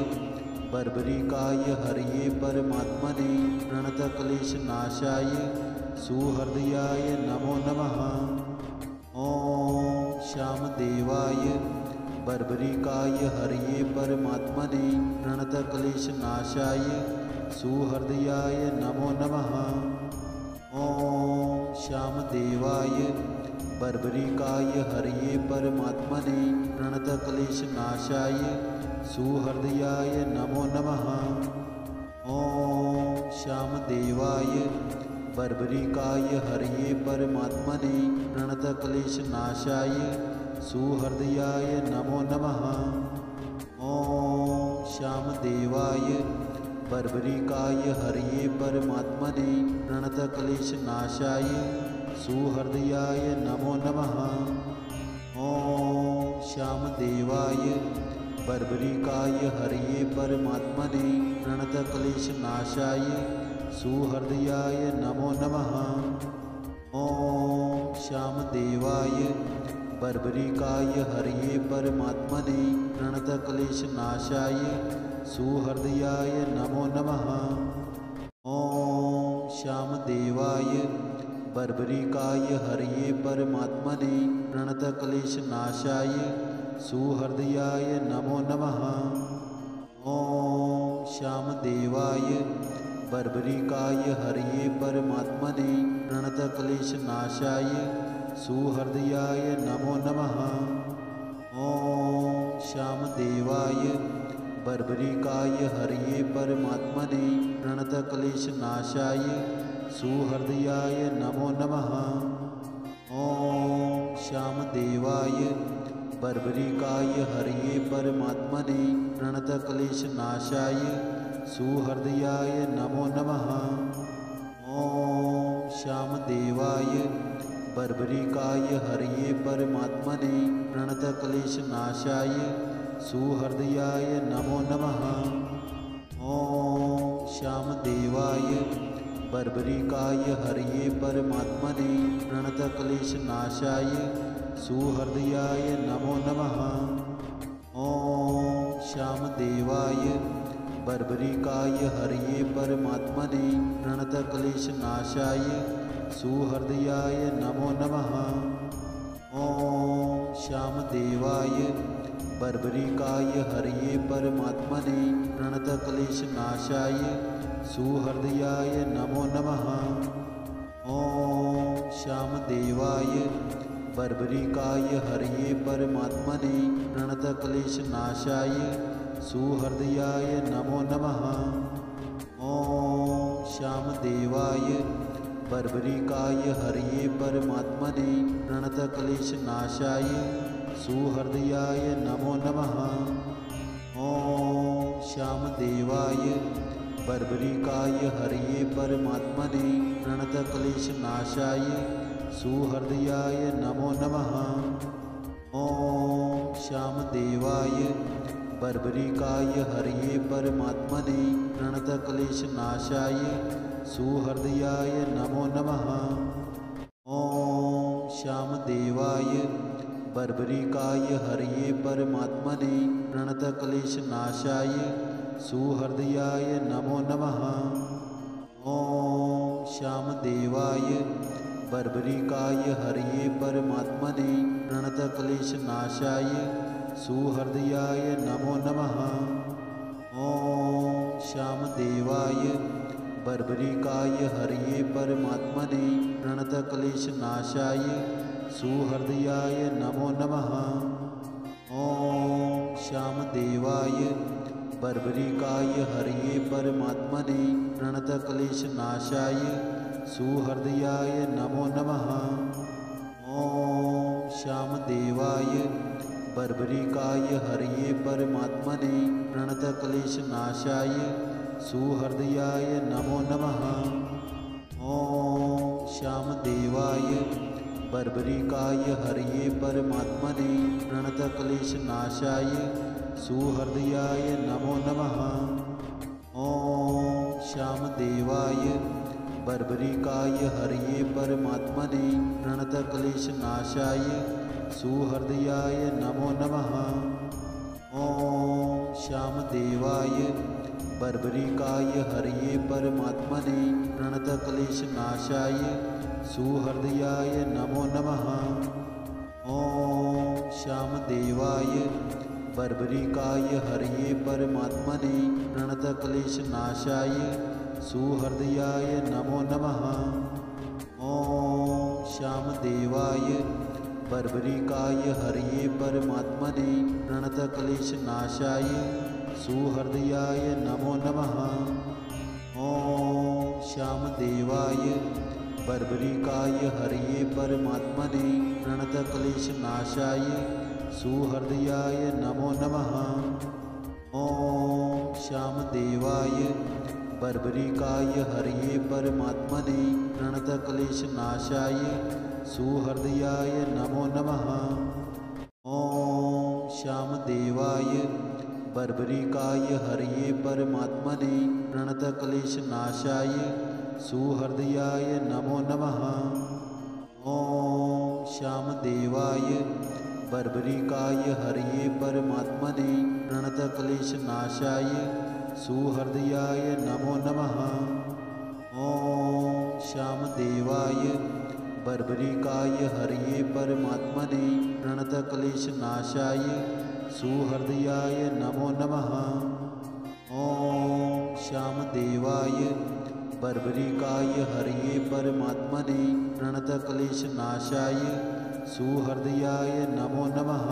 बर्बरिकाय हरये परमात्मने प्रणतक्लेशनाशाय सुहृदयाय नमो नमः। ॐ श्यामदेवाय बर्बरिकाय हरये परमात्मने प्रणतक्लेशनाशाय सुहृदयाय नमो नमः। ॐ श्यामदेवाय बर्बरिकाय हरये परमात्मने प्रणतक्लेशनाशाय सुहृदयाय नमो नमः। ॐ श्यामदेवाय बर्बरिकाय हरये परमात्मने प्रणतक्लेशनाशाय सुहृदयाय नमो नमः। ॐ श्यामदेवाय बर्बरिकाय हरये परमात्मने प्रणतक्लेशनाशाय सुहृदयाय नमो नमः। ॐ श्यामदेवाय बर्बरिकाय हरये परमात्मने प्रणतक्लेशनाशाय सुहृदयाय नमो नमः। ॐ श्यामदेवाय बर्बरिकाय हरये परमात्मने प्रणतक्लेशनाशाय सुहृदयाय नमो नमः। ॐ श्यामदेवाय बर्बरिकाय हरये परमात्मने प्रणतक्लेशनाशाय सुहृदयाय नमो नमः। ॐ श्यामदेवाय बर्बरिकाय हरये परमात्मने प्रणतक्लेशनाशाय सुहृदयाय नमो नमः। ॐ श्यामदेवाय बर्बरिकाय हरये परमात्मने प्रणतक्लेशनाशाय सुहृदयाय नमो नमः। ॐ श्यामदेवाय बर्बरिकाय हरये परमात्मने प्रणतक्लेशनाशाय सुहृदयाय नमो नमः। ॐ श्यामदेवाय बर्बरिकाय हरये परमात्मने प्रणतक्लेशनाशाय सुहृदयाय नमो नमः। ॐ श्यामदेवाय बर्बरिकाय हरये परमात्मने प्रणतक्लेशनाशाय सुहृदयाय नमो नमः। ॐ श्यामदेवाय बर्बरिकाय हरये परमात्मने प्रणतक्लेशनाशाय सुहृदयाय नमो नमः। ॐ श्यामदेवाय बर्बरिकाय हरये परमात्मने प्रणतक्लेशनाशाय सुहृदयाय नमो नमः। ॐ श्यामदेवाय बर्बरिकाय हरये परमात्मने प्रणतक्लेशनाशाय सुहृदयाय नमो नमः। ॐ श्यामदेवाय बर्बरिकाय हरये परमात्मने प्रणतक्लेशनाशाय सुहृदयाय नमो नमः। ॐ श्यामदेवाय बर्बरिकाय हरये परमात्मने प्रणतक्लेशनाशाय सुहृदयाय नमो नमः। ॐ श्यामदेवाय बर्बरिकाय हरये परमात्मने प्रणतक्लेशनाशाय सुहृदयाय नमो नमः। ॐ श्यामदेवाय बर्बरिकाय हरये परमात्मने प्रणतक्लेशनाशाय सुहृदयाय नमो नमः। ॐ श्यामदेवाय बर्बरिकाय हरये परमात्मने प्रणतक्लेशनाशाय सुहृदयाय नमो नमः। ॐ श्यामदेवाय बर्बरिकाय हरये परमात्मने प्रणतक्लेशनाशाय सुहृदयाय नमो नमः। ॐ श्यामदेवाय बर्बरिकाय हरये परमात्मने प्रणतक्लेशनाशाय सुहृदयाय नमो नमः। ॐ श्यामदेवाय बर्बरिकाय हरये परमात्मने प्रणतक्लेशनाशाय सुहृदयाय नमो नमः। ॐ श्यामदेवाय बर्बरिकाय हरये परमात्मने प्रणतक्लेशनाशाय सुहृदयाय नमो नमः। ॐ श्यामदेवाय बर्बरिकाय हरये परमात्मने प्रणतक्लेशनाशाय सुहृदयाय नमो नमः। ॐ श्यामदेवाय बर्बरिकाय हरये परमात्मने प्रणतक्लेशनाशाय सुहृदयाय नमो नमः। ॐ श्यामदेवाय बर्बरिकाय हरये परमात्मने प्रणतक्लेशनाशाय सुहृदयाय नमो नमः। ॐ श्यामदेवाय बर्बरिकाय हरये परमात्मने प्रणतक्लेशनाशाय सुहृदयाय नमो नमः। ॐ श्यामदेवाय बर्बरिकाय हरये परमात्मने प्रणतक्लेशनाशाय सुहृदयाय नमो नमः। ॐ श्यामदेवाय बर्बरिकाय हरये परमात्मने प्रणतक्लेशनाशाय सुहृदयाय नमो नमः। ॐ श्यामदेवाय बर्बरिकाय हरये परमात्मने प्रणतक्लेशनाशाय सुहृदयाय नमो नमः। ॐ श्यामदेवाय बर्बरिकाय हरये परमात्मने प्रणतक्लेशनाशाय सुहृदयाय नमो नमः। ॐ श्यामदेवाय बर्बरिकाय हरये परमात्मने प्रणतक्लेशनाशाय सुहृदयाय नमो नमः। ॐ श्यामदेवाय बर्बरिकाय हरये परमात्मने प्रणतक्लेशनाशाय सुहृदयाय नमो नमः।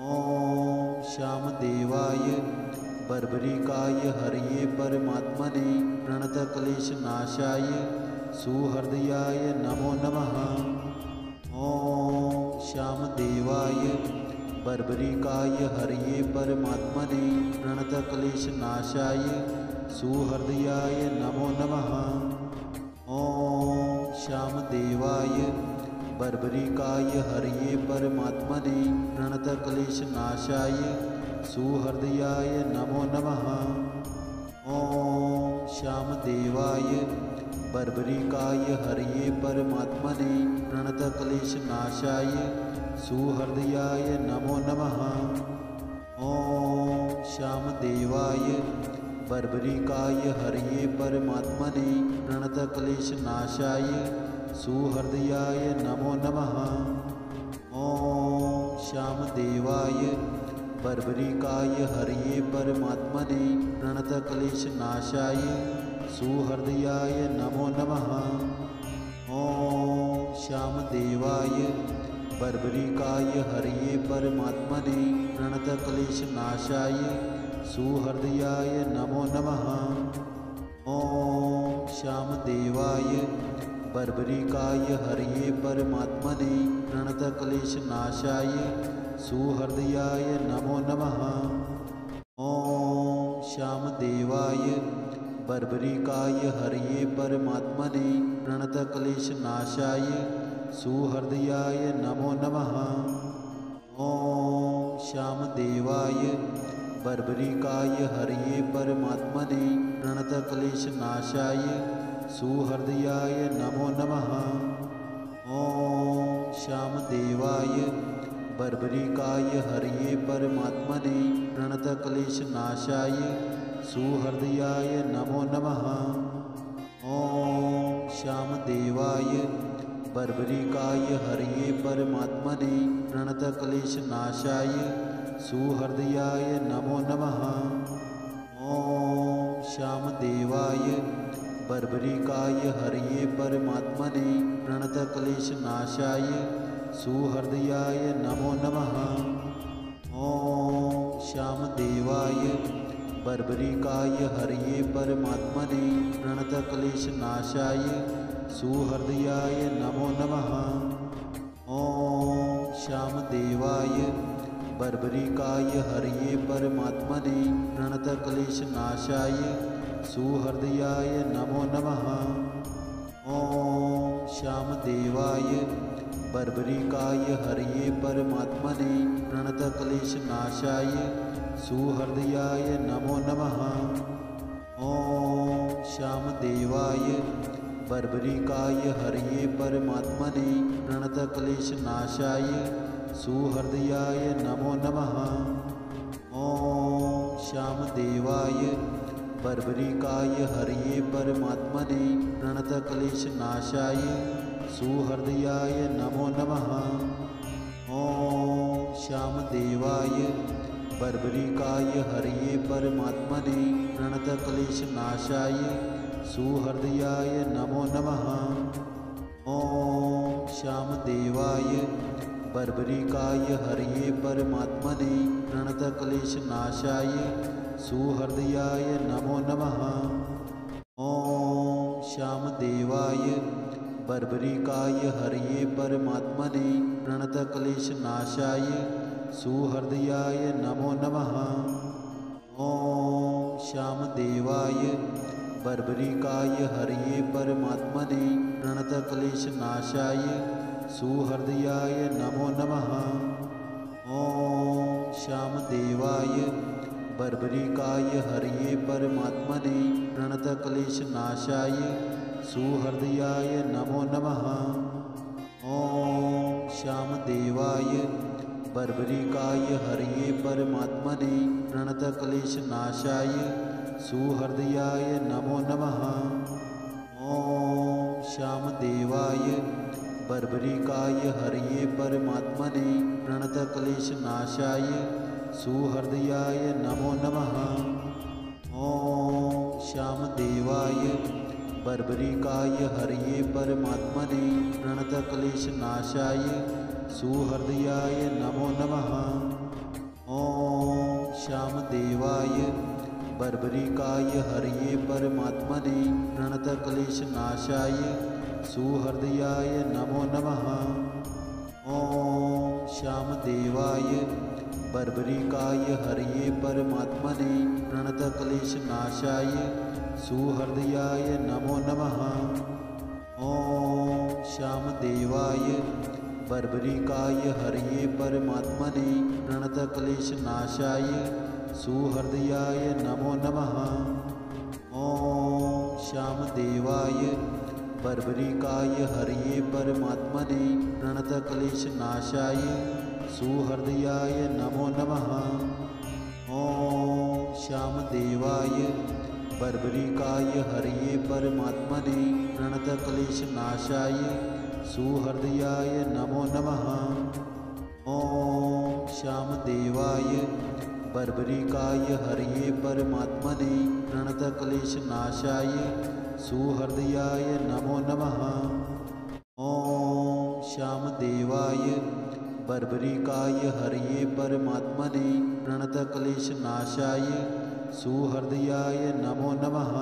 ॐ श्यामदेवाय बर्बरिकाय हरये परमात्मने प्रणतक्लेशनाशाय सुहृदयाय नमो नमः। ॐ श्यामदेवाय बर्बरिकाय हरये परमात्मने प्रणतक्लेशनाशाय सुहृदयाय नमो नमः। ॐ श्यामदेवाय बर्बरिकाय हरये परमात्मने प्रणतक्लेशनाशाय सुहृदयाय नमो नमः। ॐ श्यामदेवाय बर्बरिकाय हरये परमात्मने प्रणतक्लेशनाशाय सुहृदयाय नमो नमः। ॐ श्यामदेवाय बर्बरिकाय हरये परमात्मने प्रणतक्लेशनाशाय सुहृदयाय नमो नमः। ॐ श्यामदेवाय बर्बरिकाय हरये परमात्मने प्रणतक्लेशनाशाय सुहृदयाय नमो नमः। ॐ श्यामदेवाय बर्बरिकाय हरये परमात्मने प्रणतक्लेशनाशाय सुहृदयाय नमो नमः। ॐ श्यामदेवाय बर्बरिकाय हरये परमात्मने प्रणतक्लेशनाशाय सुहृदयाय नमो नमः। ॐ श्यामदेवाय बर्बरिकाय हरये परमात्मने प्रणतक्लेशनाशाय सुहृदयाय नमो नमः। ॐ श्यामदेवाय बर्बरिकाय हरये परमात्मने प्रणतक्लेशनाशाय सुहृदयाय नमो नमः। ॐ श्यामदेवाय बर्बरिकाय हरये परमात्मने प्रणतक्लेशनाशाय सुहृदयाय नमो नमः। ॐ श्यामदेवाय बर्बरिकाय हरये परमात्मने प्रणतक्लेशनाशाय सुहृदयाय नमो नमः। ॐ श्यामदेवाय बर्बरिकाय हरये परमात्मने प्रणतक्लेशनाशाय सुहृदयाय नमो नमः। ॐ श्यामदेवाय बर्बरिकाय हरये परमात्मने प्रणतक्लेशनाशाय सुहृदयाय नमो नमः। ॐ श्यामदेवाय बर्बरिकाय हरये परमात्मने प्रणतक्लेशनाशाय सुहृदयाय नमो नमः। ॐ श्यामदेवाय बर्बरिकाय हरये परमात्मने प्रणतक्लेशनाशाय सुहृदयाय नमो नमः। ॐ श्यामदेवाय बर्बरिकाय हरये परमात्मने प्रणतक्लेशनाशाय सुहृदयाय नमो नमः। ॐ श्यामदेवाय बर्बरिकाय हरये परमात्मने प्रणतक्लेशनाशाय सुहृदयाय नमो नमः। ॐ श्यामदेवाय बर्बरिकाय हरये परमात्मने प्रणतक्लेशनाशाय सुहृदयाय नमो नमः। ॐ श्यामदेवाय बर्बरिकाय हरये परमात्मने प्रणतक्लेशनाशाय सुहृदयाय नमो नमः। ॐ श्यामदेवाय बर्बरिकाय हरये परमात्मने प्रणतक्लेशनाशाय सुहृदयाय नमो नमः। ॐ श्यामदेवाय बर्बरिकाय हरये परमात्मने प्रणतक्लेशनाशाय सुहृदयाय नमो नमः। ॐ श्यामदेवाय बर्बरिकाय हरये परमात्मने प्रणतक्लेशनाशाय सुहृदयाय नमो नमः। ॐ श्यामदेवाय बर्बरिकाय हरये परमात्मने प्रणतक्लेशनाशाय सुहृदयाय नमो नमः। ॐ श्यामदेवाय बर्बरिकाय हरये परमात्मने प्रणतक्लेशनाशाय सुहृदयाय नमो नमः। ॐ श्यामदेवाय बर्बरिकाय हरये परमात्मने प्रणतक्लेशनाशाय सुहृदयाय नमो नमः। ॐ श्यामदेवाय बर्बरिकाय हरये परमात्मने प्रणतक्लेशनाशाय सुहृदयाय नमो नमः। ॐ श्यामदेवाय बर्बरिकाय हरये परमात्मने प्रणतक्लेशनाशाय सुहृदयाय नमो नमः। ॐ श्यामदेवाय बर्बरिकाय हरये परमात्मने प्रणतक्लेशनाशाय सुहृदयाय नमो नमः। ॐ श्यामदेवाय बर्बरिकाय हरये परमात्मने प्रणतक्लेशनाशाय सुहृदयाय नमो नमः। ॐ श्यामदेवाय बर्बरिकाय हरये परमात्मने प्रणतक्लेशनाशाय सुहृदयाय नमो नमः। ॐ श्यामदेवाय बर्बरिकाय हरये परमात्मने प्रणतक्लेशनाशाय सुहृदयाय नमो नमः। ॐ श्यामदेवाय बर्बरिकाय हरये परमात्मने प्रणतक्लेशनाशाय सुहृदयाय नमो नमः।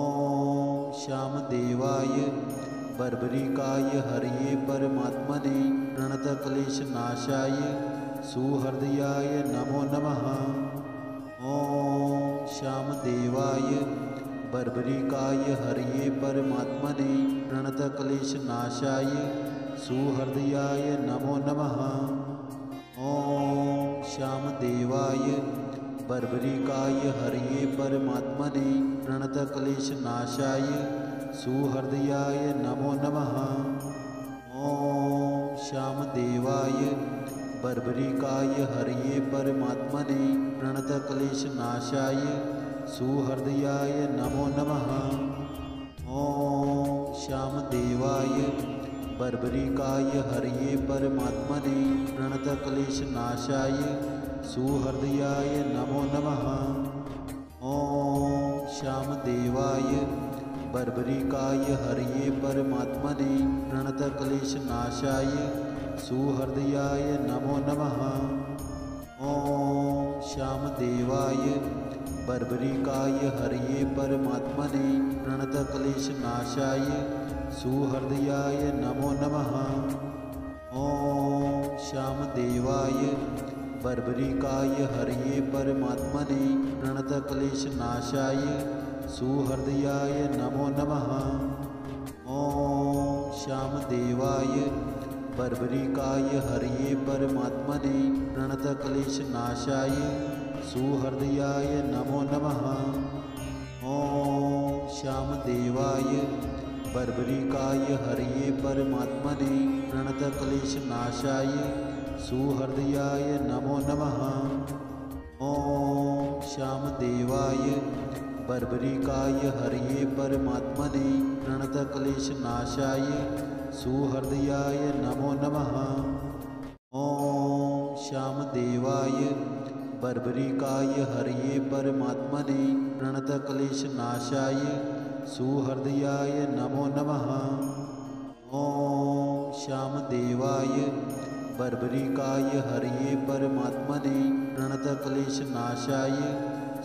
ॐ श्यामदेवाय बर्बरिकाय हरये परमात्मने प्रणतक्लेशनाशाय सुहृदयाय नमो नमः। ॐ श्यामदेवाय बर्बरिकाय हरये परमात्मने प्रणतक्लेशनाशाय सुहृदयाय नमो नमः। ॐ श्यामदेवाय बर्बरिकाय हरये परमात्मने प्रणतक्लेशनाशाय सुहृदयाय नमो नमः। ॐ श्यामदेवाय बर्बरिकाय हरये परमात्मने प्रणतक्लेशनाशाय सुहृदयाय नमो नमः। ॐ श्यामदेवाय बर्बरिकाय हरये परमात्मने प्रणतक्लेशनाशाय सुहृदयाय नमो नमः। ॐ श्यामदेवाय बर्बरिकाय हरये परमात्मने प्रणतक्लेशनाशाय सुहृदयाय नमो नमः। ॐ श्यामदेवाय बर्बरिकाय हरये परमात्मने प्रणतक्लेशनाशाय सुहृदयाय नमो नमः। ॐ श्यामदेवाय बर्बरिकाय हरये परमात्मने प्रणतक्लेशनाशाय सुहृदयाय नमो नमः। ॐ श्यामदेवाय बर्बरिकाय हरये परमात्मने प्रणतक्लेशनाशाय सुहृदयाय नमो नमः। ॐ श्यामदेवाय बर्बरिकाय हरये परमात्मने प्रणतक्लेशनाशाय सुहृदयाय नमो नमः। ॐ श्यामदेवाय बर्बरिकाय हरये परमात्मने प्रणतक्लेशनाशाय सुहृदयाय नमो नमः। ॐ श्यामदेवाय बर्बरिकाय हरये परमात्मने प्रणतक्लेशनाशाय सुहृदयाय नमो नमः। ॐ श्यामदेवाय बर्बरिकाय हरये परमात्मने प्रणतक्लेशनाशाय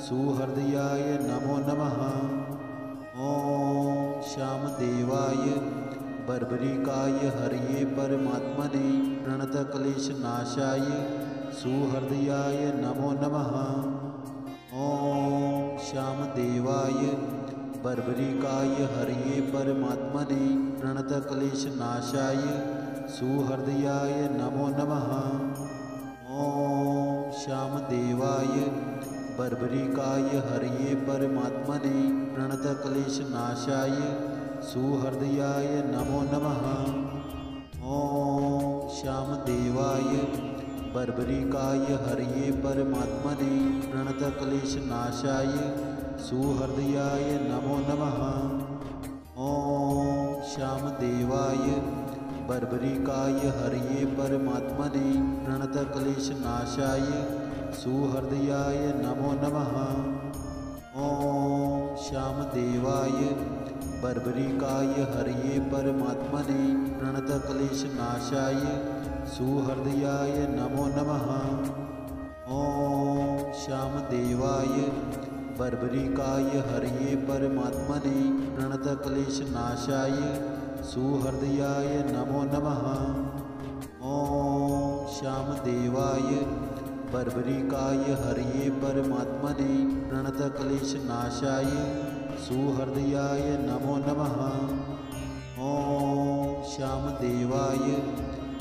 सुहृदयाय नमो नमः। ॐ श्यामदेवाय बर्बरिकाय हरये परमात्मने प्रणतक्लेशनाशाय सुहृदयाय नमो नमः। ॐ श्यामदेवाय बर्बरिकाय हरये परमात्मने प्रणतक्लेशनाशाय सुहृदयाय नमो नमः। ॐ श्यामदेवाय बर्बरिकाय हरये परमात्मने प्रणतक्लेशनाशाय सुहृदयाय नमो नमः। ॐ श्यामदेवाय बर्बरिकाय हरये परमात्मने प्रणतक्लेशनाशाय सुहृदयाय नमो नमः। ॐ श्यामदेवाय बर्बरिकाय हरये परमात्मने प्रणतक्लेशनाशाय सुहृदयाय नमो नमः। ॐ श्यामदेवाय बर्बरिकाय हरये परमात्मने प्रणतक्लेशनाशाय सुहृदयाय नमो नमः। ॐ श्यामदेवाय बर्बरिकाय हरये परमात्मने प्रणतक्लेशनाशाय सुहृदयाय नमो नमः। ॐ श्यामदेवाय बर्बरिकाय हरये परमात्मने प्रणतक्लेशनाशाय सुहृदयाय नमो नमः। ॐ श्यामदेवाय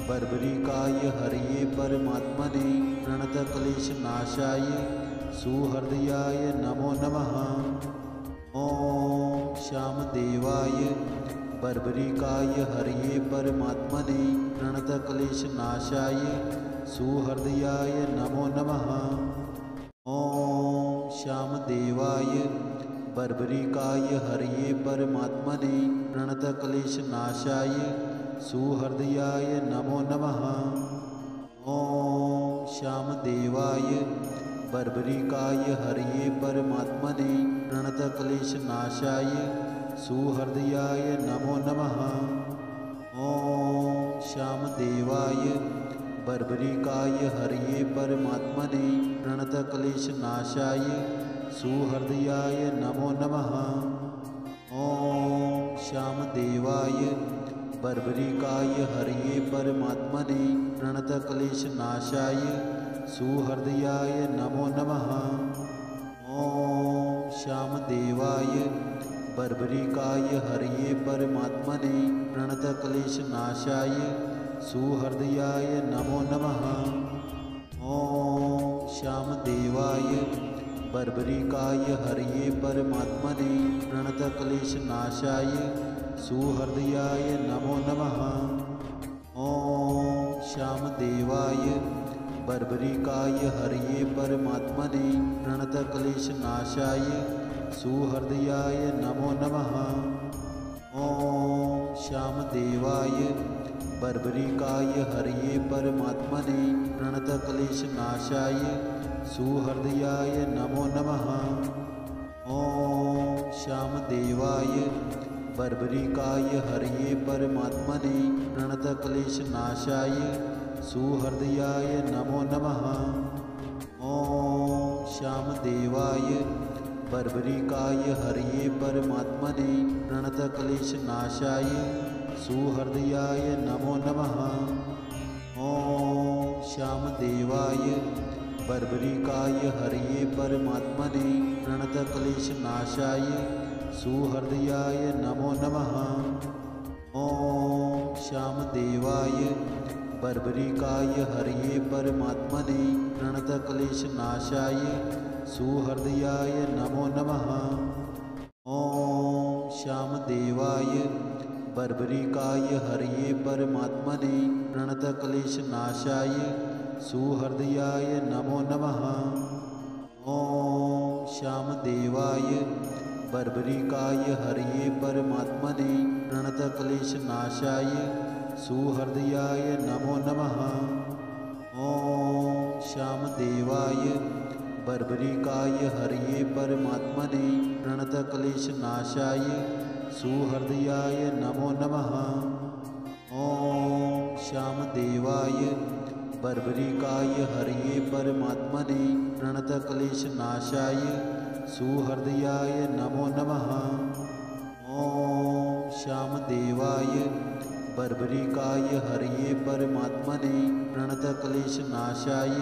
बर्बरिकाय हरये परमात्मने प्रणतक्लेशनाशाय सुहृदयाय नमो नमः। ॐ श्यामदेवाय बर्बरिकाय हरये परमात्मने प्रणतक्लेशनाशाय सुहृदयाय नमो नमः। ॐ श्यामदेवाय बर्बरिकाय हरये परमात्मने प्रणतक्लेशनाशाय सुहृदयाय नमो नमः। ॐ श्यामदेवाय बर्बरिकाय हरये परमात्मने प्रणतक्लेशनाशाय सुहृदयाय नमो नमः। ॐ श्यामदेवाय बर्बरिकाय हरये परमात्मने प्रणतक्लेशनाशाय सुहृदयाय नमो नमः। ॐ श्यामदेवाय बर्बरिकाय हरये परमात्मने प्रणतक्लेशनाशाय सुहृदयाय नमो नमः। ॐ श्यामदेवाय बर्बरिकाय हरये परमात्मने प्रणतक्लेशनाशाय सुहृदयाय नमो नमः। ॐ श्यामदेवाय बर्बरिकाय हरये परमात्मने प्रणतक्लेशनाशाय सुहृदयाय नमो नमः। ॐ श्यामदेवाय बर्बरिकाय हरये परमात्मने प्रणतक्लेशनाशाय सुहृदयाय नमो नमः। ॐ श्यामदेवाय बर्बरिकाय हरये परमात्मने प्रणतक्लेशनाशाय सुहृदयाय नमो नमः। ॐ श्यामदेवाय बर्बरिकाय हरये परमात्मने प्रणतक्लेशनाशाय सुहृदयाय नमो नमः। ॐ श्यामदेवाय बर्बरिकाय हरये परमात्मने प्रणतक्लेशनाशाय सुहृदयाय नमो नमः। ॐ श्यामदेवाय बर्बरिकाय हरये परमात्मने प्रणतक्लेशनाशाय सुहृदयाय नमो नमः। ॐ श्यामदेवाय बर्बरिकाय हरये परमात्मने प्रणतक्लेशनाशाय सुहृदयाय नमो नमः। ॐ श्यामदेवाय बर्बरिकाय हरये परमात्मने प्रणतक्लेशनाशाय सुहृदयाय नमो नमः। ॐ श्यामदेवाय बर्बरिकाय हरये परमात्मने प्रणतक्लेशनाशाय सुहृदयाय नमो नमः। ॐ श्यामदेवाय बर्बरिकाय हरये परमात्मने प्रणतक्लेशनाशाय सुहृदयाय नमो नमः। ॐ श्यामदेवाय बर्बरिकाय हरये परमात्मने प्रणतक्लेशनाशाय सुहृदयाय नमो नमः। ॐ श्यामदेवाय बर्बरिकाय हरये परमात्मने प्रणतक्लेशनाशाय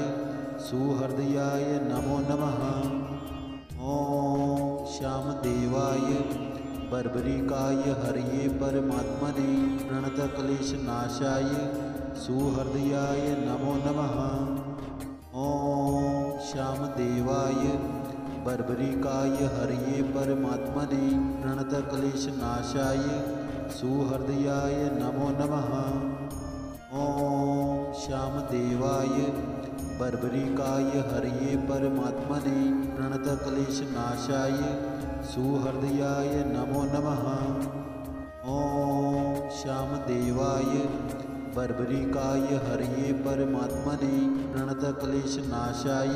सुहृदयाय नमो नमः। ॐ श्यामदेवाय बर्बरिकाय हरये परमात्मने प्रणतक्लेशनाशाय सुहृदयाय नमो नमः। ॐ श्यामदेवाय बर्बरिकाय हरये परमात्मने प्रणतक्लेशनाशाय सुहृदयाय नमो नमः। ॐ श्यामदेवाय बर्बरिकाय हरये परमात्मने प्रणतक्लेशनाशाय सुहृदयाय नमो नमः। ॐ श्यामदेवाय बर्बरिकाय हरये परमात्मने प्रणतक्लेशनाशाय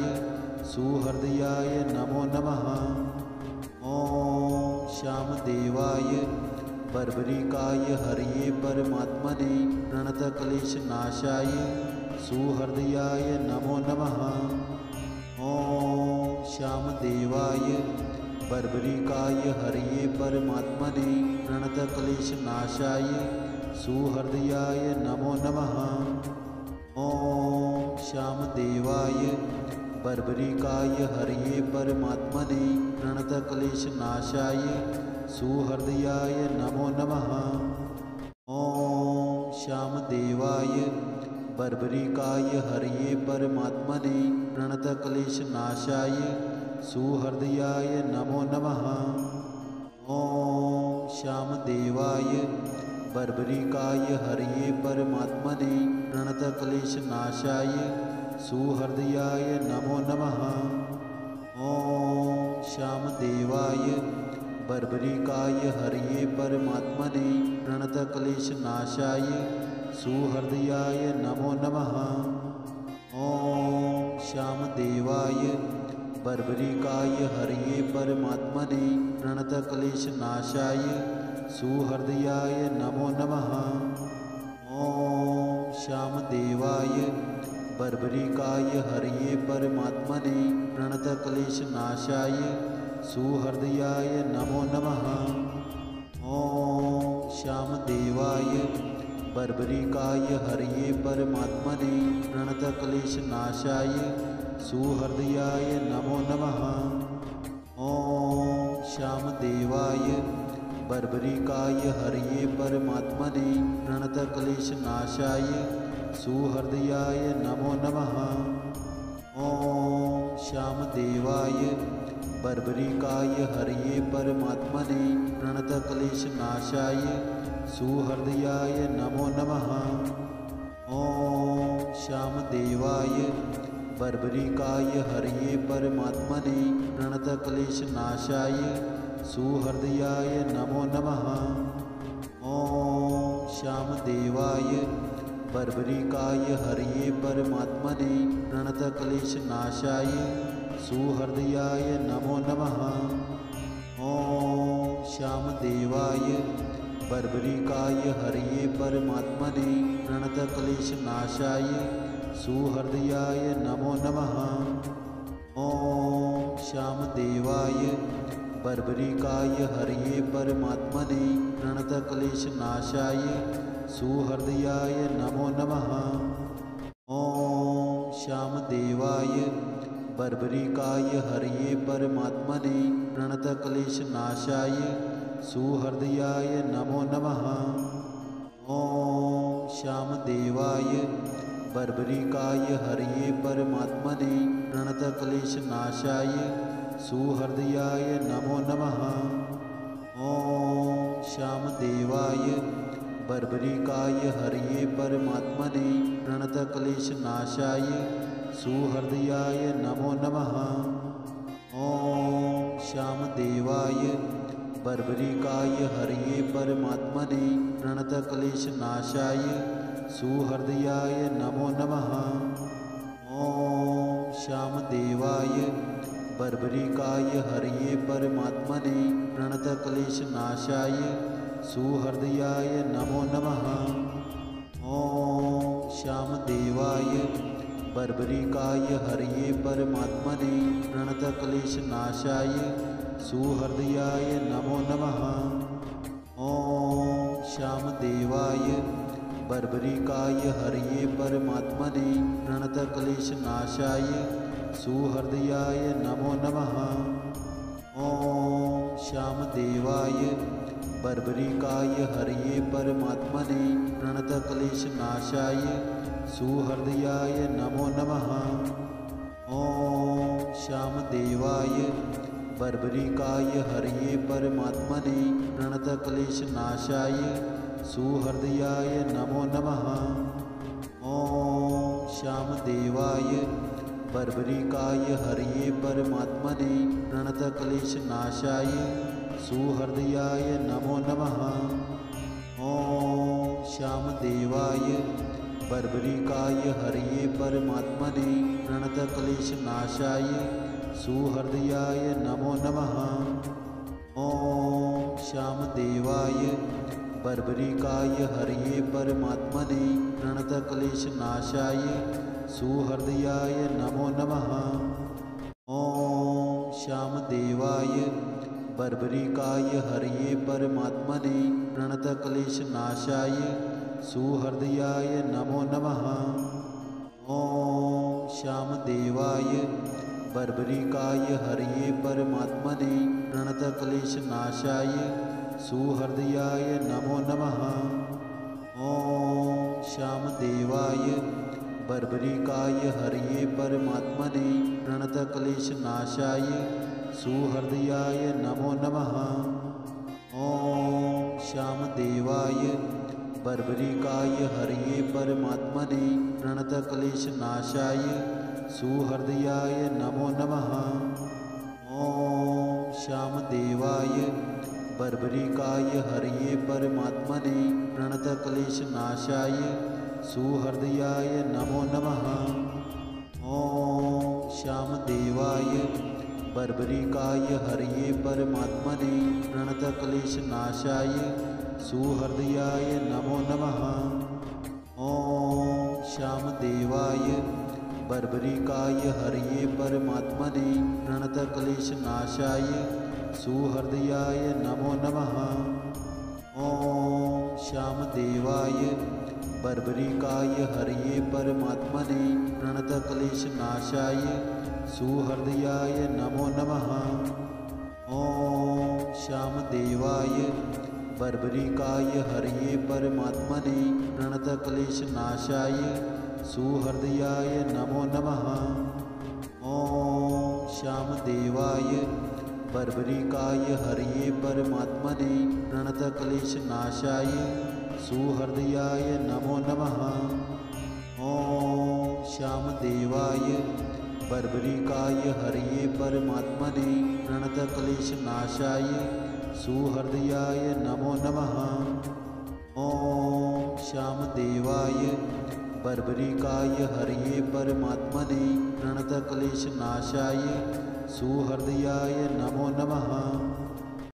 सुहृदयाय नमो नमः। ॐ श्यामदेवाय बर्बरिकाय हरये परमात्मने प्रणतक्लेशनाशाय सुहृदयाय नमो नमः। ॐ श्यामदेवाय बर्बरिकाय हरये परमात्मने प्रणतक्लेशनाशाय सुहृदयाय नमो नमः। ॐ श्यामदेवाय बर्बरिकाय हरये परमात्मने प्रणतक्लेशनाशाय सुहृदयाय नमो नमः। ॐ श्यामदेवाय बर्बरिकाय हरये परमात्मने प्रणतक्लेशनाशाय सुहृदयाय नमो नमः। ॐ श्यामदेवाय बर्बरिकाय हरये परमात्मने प्रणतक्लेशनाशाय सुहृदयाय नमो नमः। ॐ श्यामदेवाय बर्बरिकाय हरये परमात्मने प्रणतक्लेशनाशाय सुहृदयाय नमो नमः। ॐ श्यामदेवाय बर्बरिकाय हरये परमात्मने प्रणतक्लेशनाशाय सुहृदयाय नमो नमः। ॐ श्यामदेवाय बर्बरिकाय हरये परमात्मने प्रणतक्लेशनाशाय सुहृदयाय नमो नमः। ॐ श्यामदेवाय बर्बरिकाय हरये परमात्मने प्रणतक्लेशनाशाय सुहृदयाय नमो नमः। ॐ श्यामदेवाय बर्बरिकाय हरये परमात्मने प्रणतक्लेशनाशाय सुहृदयाय नमो नमः। ॐ श्यामदेवाय बर्बरिकाय हरये परमात्मने प्रणतक्लेशनाशाय सुहृदयाय नमो नमः। ॐ श्यामदेवाय बर्बरिकाय हरये परमात्मने प्रणतक्लेशनाशाय सुहृदयाय नमो नमः। ॐ श्यामदेवाय बर्बरिकाय हरये परमात्मने प्रणतक्लेशनाशाय सुहृदयाय नमो नमः। ॐ श्यामदेवाय बर्बरिकाय हरये परमात्मने प्रणतक्लेशनाशाय सुहृदयाय नमो नमः। ॐ श्यामदेवाय बर्बरिकाय हरये परमात्मने प्रणतक्लेशनाशाय सुहृदयाय नमो नमः। ॐ श्यामदेवाय बर्बरिकाय हरये परमात्मने प्रणतक्लेशनाशाय सुहृदयाय नमो नमः। ॐ श्यामदेवाय बर्बरिकाय हरये परमात्मने प्रणतक्लेशनाशाय सुहृदयाय नमो नमः। ॐ श्यामदेवाय बर्बरिकाय हरये परमात्मने प्रणतक्लेशनाशाय सुहृदयाय नमो नमः। ॐ श्यामदेवाय बर्बरिकाय हरये परमात्मने प्रणतक्लेशनाशाय सुहृदयाय नमो नमः। ॐ श्यामदेवाय बर्बरिकाय हरये परमात्मने प्रणतक्लेशनाशाय सुहृदयाय नमो नमः। ॐ श्यामदेवाय बर्बरिकाय हरये परमात्मने प्रणतक्लेशनाशाय सुहृदयाय नमो नमः। ॐ श्यामदेवाय बर्बरिकाय हरये परमात्मने प्रणतक्लेशनाशाय सुहृदयाय नमो नमः। ॐ श्यामदेवाय बर्बरिकाय हरये परमात्मने प्रणतक्लेशनाशाय सुहृदयाय नमो नमः। ॐ श्यामदेवाय बर्बरिकाय हरये परमात्मने प्रणतक्लेशनाशाय सुहृदयाय नमो नमः। ॐ श्यामदेवाय बर्बरिकाय हरये परमात्मने प्रणतक्लेशनाशाय सुहृदयाय नमो नमः। ॐ श्यामदेवाय बर्बरिकाय हरये परमात्मने प्रणतक्लेशनाशाय सुहृदयाय नमो नमः। ॐ श्यामदेवाय बर्बरिकाय हरये परमात्मने प्रणतक्लेशनाशाय सुहृदयाय नमो नमः। ॐ श्यामदेवाय बर्बरिकाय हरये परमात्मने प्रणतक्लेशनाशाय सुहृदयाय नमो नमः। ॐ श्यामदेवाय बर्बरिकाय हरये परमात्मने प्रणतक्लेशनाशाय सुहृदयाय नमो नमः। ॐ श्यामदेवाय बर्बरिकाय हरये परमात्मने प्रणतक्लेशनाशाय सुहृदयाय नमो नमः। ॐ श्यामदेवाय बर्बरिकाय हरये परमात्मने प्रणतक्लेशनाशाय सुहृदयाय नमो नमः। ॐ श्यामदेवाय बर्बरिकाय हरये परमात्मने प्रणतक्लेशनाशाय सुहृदयाय नमो नमः। ॐ श्यामदेवाय बर्बरिकाय हरये परमात्मने प्रणतक्लेशनाशाय सुहृदयाय नमो नमः। ॐ श्यामदेवाय बर्बरिकाय हरये परमात्मने प्रणतक्लेशनाशाय सुहृदयाय नमो नमः। ॐ श्यामदेवाय बर्बरिकाय हरये परमात्मने प्रणतक्लेशनाशाय सुहृदयाय नमो नमः। ॐ श्यामदेवाय बर्बरिकाय हरये परमात्मने प्रणतक्लेशनाशाय सुहृदयाय नमो नमः। ॐ श्यामदेवाय बर्बरिकाय हरये परमात्मने प्रणतक्लेशनाशाय सुहृदयाय नमो नमः। ॐ श्यामदेवाय बर्बरिकाय हरये परमात्मने प्रणतक्लेशनाशाय सुहृदयाय नमो नमः। ॐ श्यामदेवाय बर्बरिकाय हरये परमात्मने प्रणतक्लेशनाशाय सुहृदयाय नमो नमः।